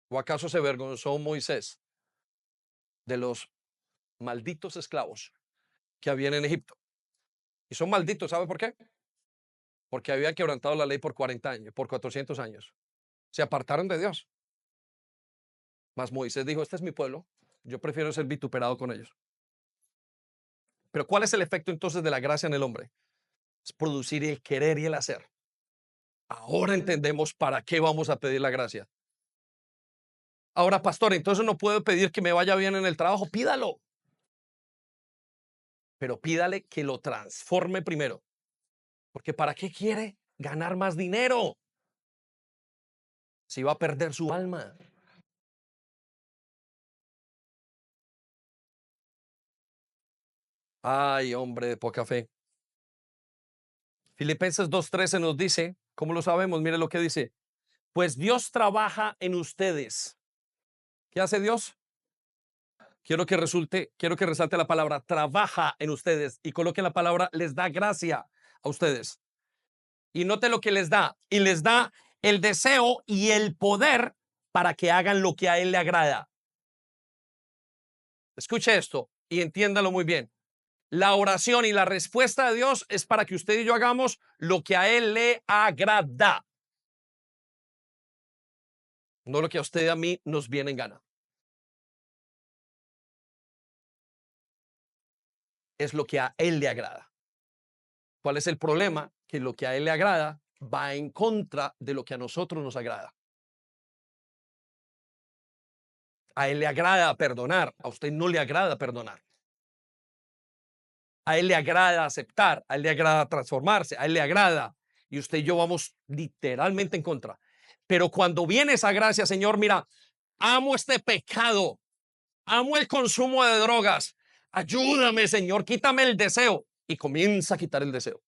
¿O acaso se avergonzó Moisés de los malditos esclavos que habían en Egipto. Y son malditos, ¿sabe por qué? Porque habían quebrantado la ley por 40 años, por 400 años. Se apartaron de Dios. Mas Moisés dijo, este es mi pueblo, yo prefiero ser vituperado con ellos. Pero ¿cuál es el efecto entonces de la gracia en el hombre? Es producir el querer y el hacer. Ahora entendemos para qué vamos a pedir la gracia. Ahora, pastor, entonces no puedo pedir que me vaya bien en el trabajo, pídalo. Pero pídale que lo transforme primero. Porque ¿para qué quiere ganar más dinero? Si va a perder su alma. Ay, hombre de poca fe. Filipenses 2:13 nos dice, ¿cómo lo sabemos? Mire lo que dice. Pues Dios trabaja en ustedes. ¿Qué hace Dios? Quiero que resalte la palabra trabaja en ustedes y coloque la palabra les da gracia a ustedes. Y note lo que les da. Y les da el deseo y el poder para que hagan lo que a Él le agrada. Escuche esto y entiéndalo muy bien. La oración y la respuesta de Dios es para que usted y yo hagamos lo que a Él le agrada. No lo que a usted y a mí nos viene en gana. Es lo que a Él le agrada. ¿Cuál es el problema? Que lo que a Él le agrada va en contra de lo que a nosotros nos agrada. A Él le agrada perdonar, a usted no le agrada perdonar. A Él le agrada aceptar, a Él le agrada transformarse, a Él le agrada. Y usted y yo vamos literalmente en contra. Pero cuando viene esa gracia, Señor, mira, amo este pecado, amo el consumo de drogas. Ayúdame, Señor, quítame el deseo. Y comienza a quitar el deseo.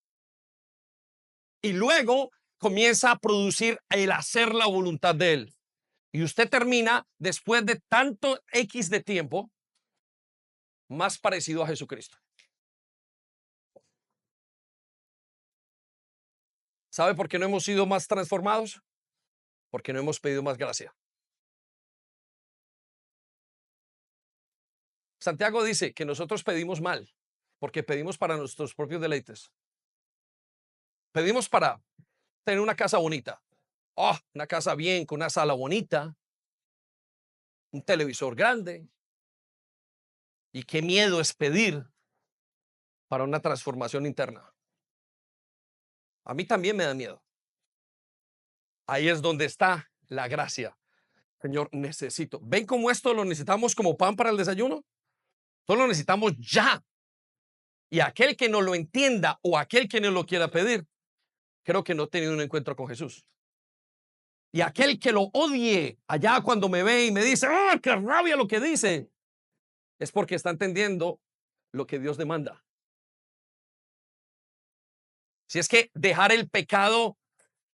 Y luego comienza a producir el hacer la voluntad de Él. Y usted termina, después de tanto X de tiempo, más parecido a Jesucristo. ¿Sabe por qué no hemos sido más transformados? Porque no hemos pedido más gracia. Santiago dice que nosotros pedimos mal, porque pedimos para nuestros propios deleites. Pedimos para tener una casa bonita. Oh, una casa bien, con una sala bonita, un televisor grande. Y qué miedo es pedir para una transformación interna. A mí también me da miedo. Ahí es donde está la gracia. Señor, necesito. ¿Ven cómo esto lo necesitamos como pan para el desayuno? Todo lo necesitamos ya. Y aquel que no lo entienda o aquel que no lo quiera pedir, creo que no ha tenido un encuentro con Jesús. Y aquel que lo odie allá cuando me ve y me dice, ¡ah, qué rabia lo que dice! Es porque está entendiendo lo que Dios demanda. Si es que dejar el pecado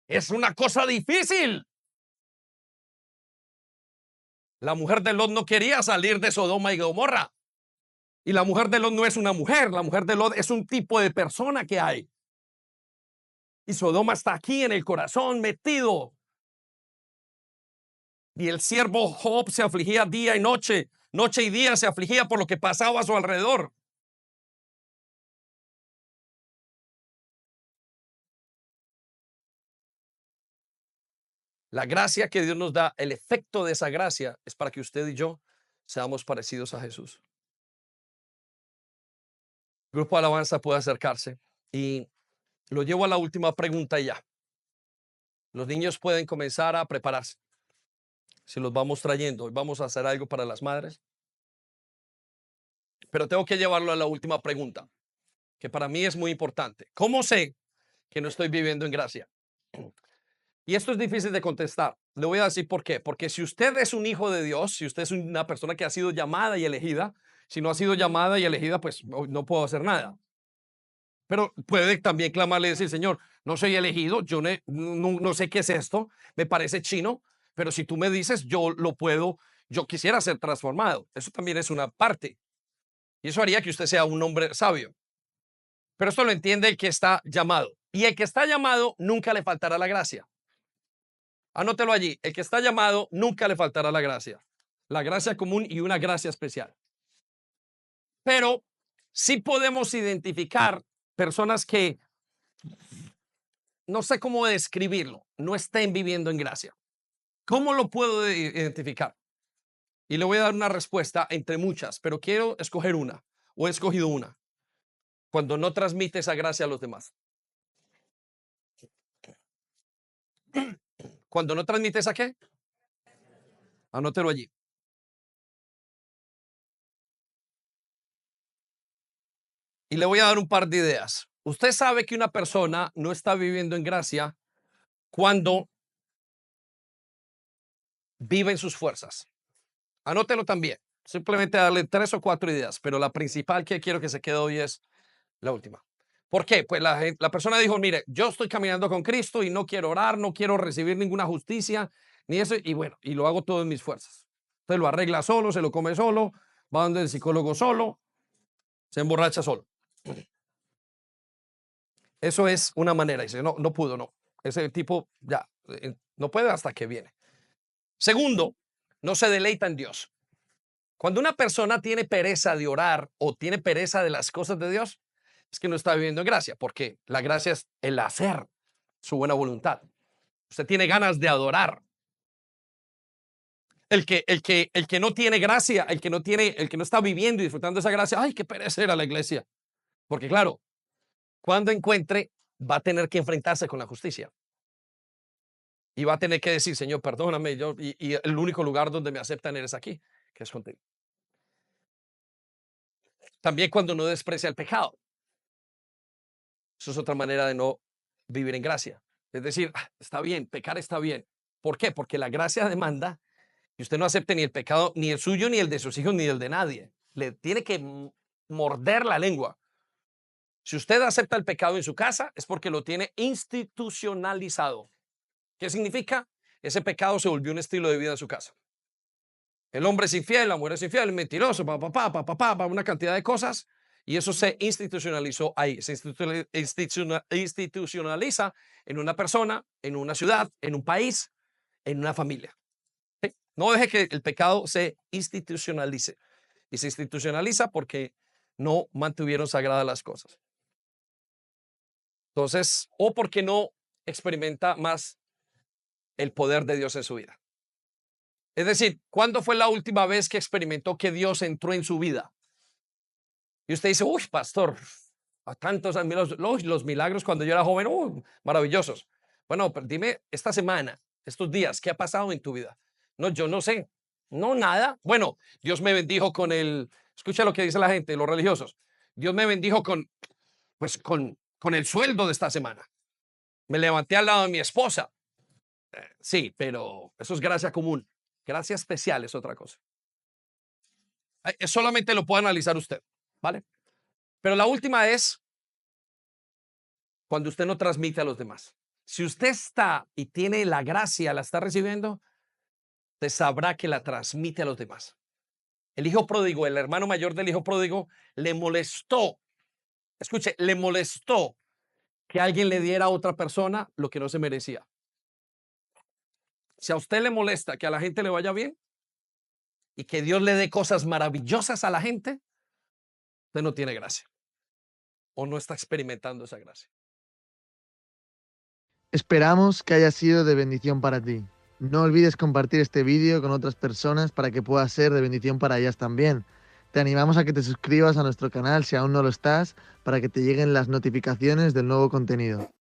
es una cosa difícil. La mujer de Lot no quería salir de Sodoma y Gomorra. Y la mujer de Lot no es una mujer, la mujer de Lot es un tipo de persona que hay. Y Sodoma está aquí en el corazón metido. Y el siervo Job se afligía día y noche, noche y día se afligía por lo que pasaba a su alrededor. La gracia que Dios nos da, el efecto de esa gracia es para que usted y yo seamos parecidos a Jesús. El grupo de alabanza puede acercarse y lo llevo a la última pregunta y ya. Los niños pueden comenzar a prepararse. Si los vamos trayendo, hoy vamos a hacer algo para las madres. Pero tengo que llevarlo a la última pregunta, que para mí es muy importante. ¿Cómo sé que no estoy viviendo en gracia? Y esto es difícil de contestar. Le voy a decir por qué. Porque si usted es un hijo de Dios, si usted es una persona que ha sido llamada y elegida, si no ha sido llamada y elegida, pues no puedo hacer nada. Pero puede también clamarle y decir, Señor, no soy elegido, yo no sé qué es esto, me parece chino, pero si tú me dices, yo lo puedo, yo quisiera ser transformado. Eso también es una parte. Y eso haría que usted sea un hombre sabio. Pero esto lo entiende el que está llamado. Y el que está llamado nunca le faltará la gracia. Anótelo allí. El que está llamado nunca le faltará la gracia. La gracia común y una gracia especial. Pero sí podemos identificar personas que no sé cómo describirlo, no estén viviendo en gracia. ¿Cómo lo puedo identificar? Y le voy a dar una respuesta entre muchas, pero quiero escoger una, o he escogido una, cuando no transmite esa gracia a los demás. Cuando no transmite esa qué, anótelo allí. Y le voy a dar un par de ideas. Usted sabe que una persona no está viviendo en gracia cuando vive en sus fuerzas. Anótelo también. Simplemente darle 3 o 4 ideas, pero la principal que quiero que se quede hoy es la última. ¿Por qué? Pues la persona dijo, mire, yo estoy caminando con Cristo y no quiero orar, no quiero recibir ninguna justicia, ni eso, y bueno, y lo hago todo en mis fuerzas. Entonces lo arregla solo, se lo come solo, va donde el psicólogo solo, se emborracha solo. Eso es una manera. Dice, no, no pudo, no. Ese tipo ya no puede hasta que viene. Segundo, no se deleita en Dios. Cuando una persona tiene pereza de orar o tiene pereza de las cosas de Dios, es que no está viviendo en gracia, porque la gracia es el hacer su buena voluntad. Usted tiene ganas de adorar. El que no tiene gracia, el que no está viviendo y disfrutando de esa gracia, ay, qué pereza ir a la iglesia. Porque claro, cuando encuentre, va a tener que enfrentarse con la justicia. Y va a tener que decir, Señor, perdóname, y el único lugar donde me aceptan eres aquí, que es contigo. También cuando no desprecia el pecado. Eso es otra manera de no vivir en gracia. Es decir, está bien, pecar está bien. ¿Por qué? Porque la gracia demanda que usted no acepte ni el pecado, ni el suyo, ni el de sus hijos, ni el de nadie. Le tiene que morder la lengua. Si usted acepta el pecado en su casa, es porque lo tiene institucionalizado. ¿Qué significa? Ese pecado se volvió un estilo de vida en su casa. El hombre es infiel, la mujer es infiel, el mentiroso, una cantidad de cosas. Y eso se institucionalizó ahí. Se institucionaliza en una persona, en una ciudad, en un país, en una familia. ¿Sí? No deje que el pecado se institucionalice. Y se institucionaliza porque no mantuvieron sagradas las cosas. Entonces, o porque no experimenta más el poder de Dios en su vida. Es decir, ¿cuándo fue la última vez que experimentó que Dios entró en su vida? Y usted dice, uy, pastor, a tantos los milagros cuando yo era joven, maravillosos. Bueno, pero dime esta semana, estos días, ¿qué ha pasado en tu vida? No, yo no sé, no nada. Bueno, Dios me bendijo con escucha lo que dice la gente, los religiosos. Dios me bendijo con el sueldo de esta semana. Me levanté al lado de mi esposa. Sí, pero eso es gracia común. Gracia especial es otra cosa. Solamente lo puede analizar usted, ¿vale? Pero la última es cuando usted no transmite a los demás. Si usted está y tiene la gracia, la está recibiendo, usted sabrá que la transmite a los demás. El hijo pródigo, el hermano mayor del hijo pródigo, le molestó, escuche, le molestó que alguien le diera a otra persona lo que no se merecía. Si a usted le molesta que a la gente le vaya bien y que Dios le dé cosas maravillosas a la gente, usted no tiene gracia o no está experimentando esa gracia. Esperamos que haya sido de bendición para ti. No olvides compartir este vídeo con otras personas para que pueda ser de bendición para ellas también. Te animamos a que te suscribas a nuestro canal si aún no lo estás, para que te lleguen las notificaciones del nuevo contenido.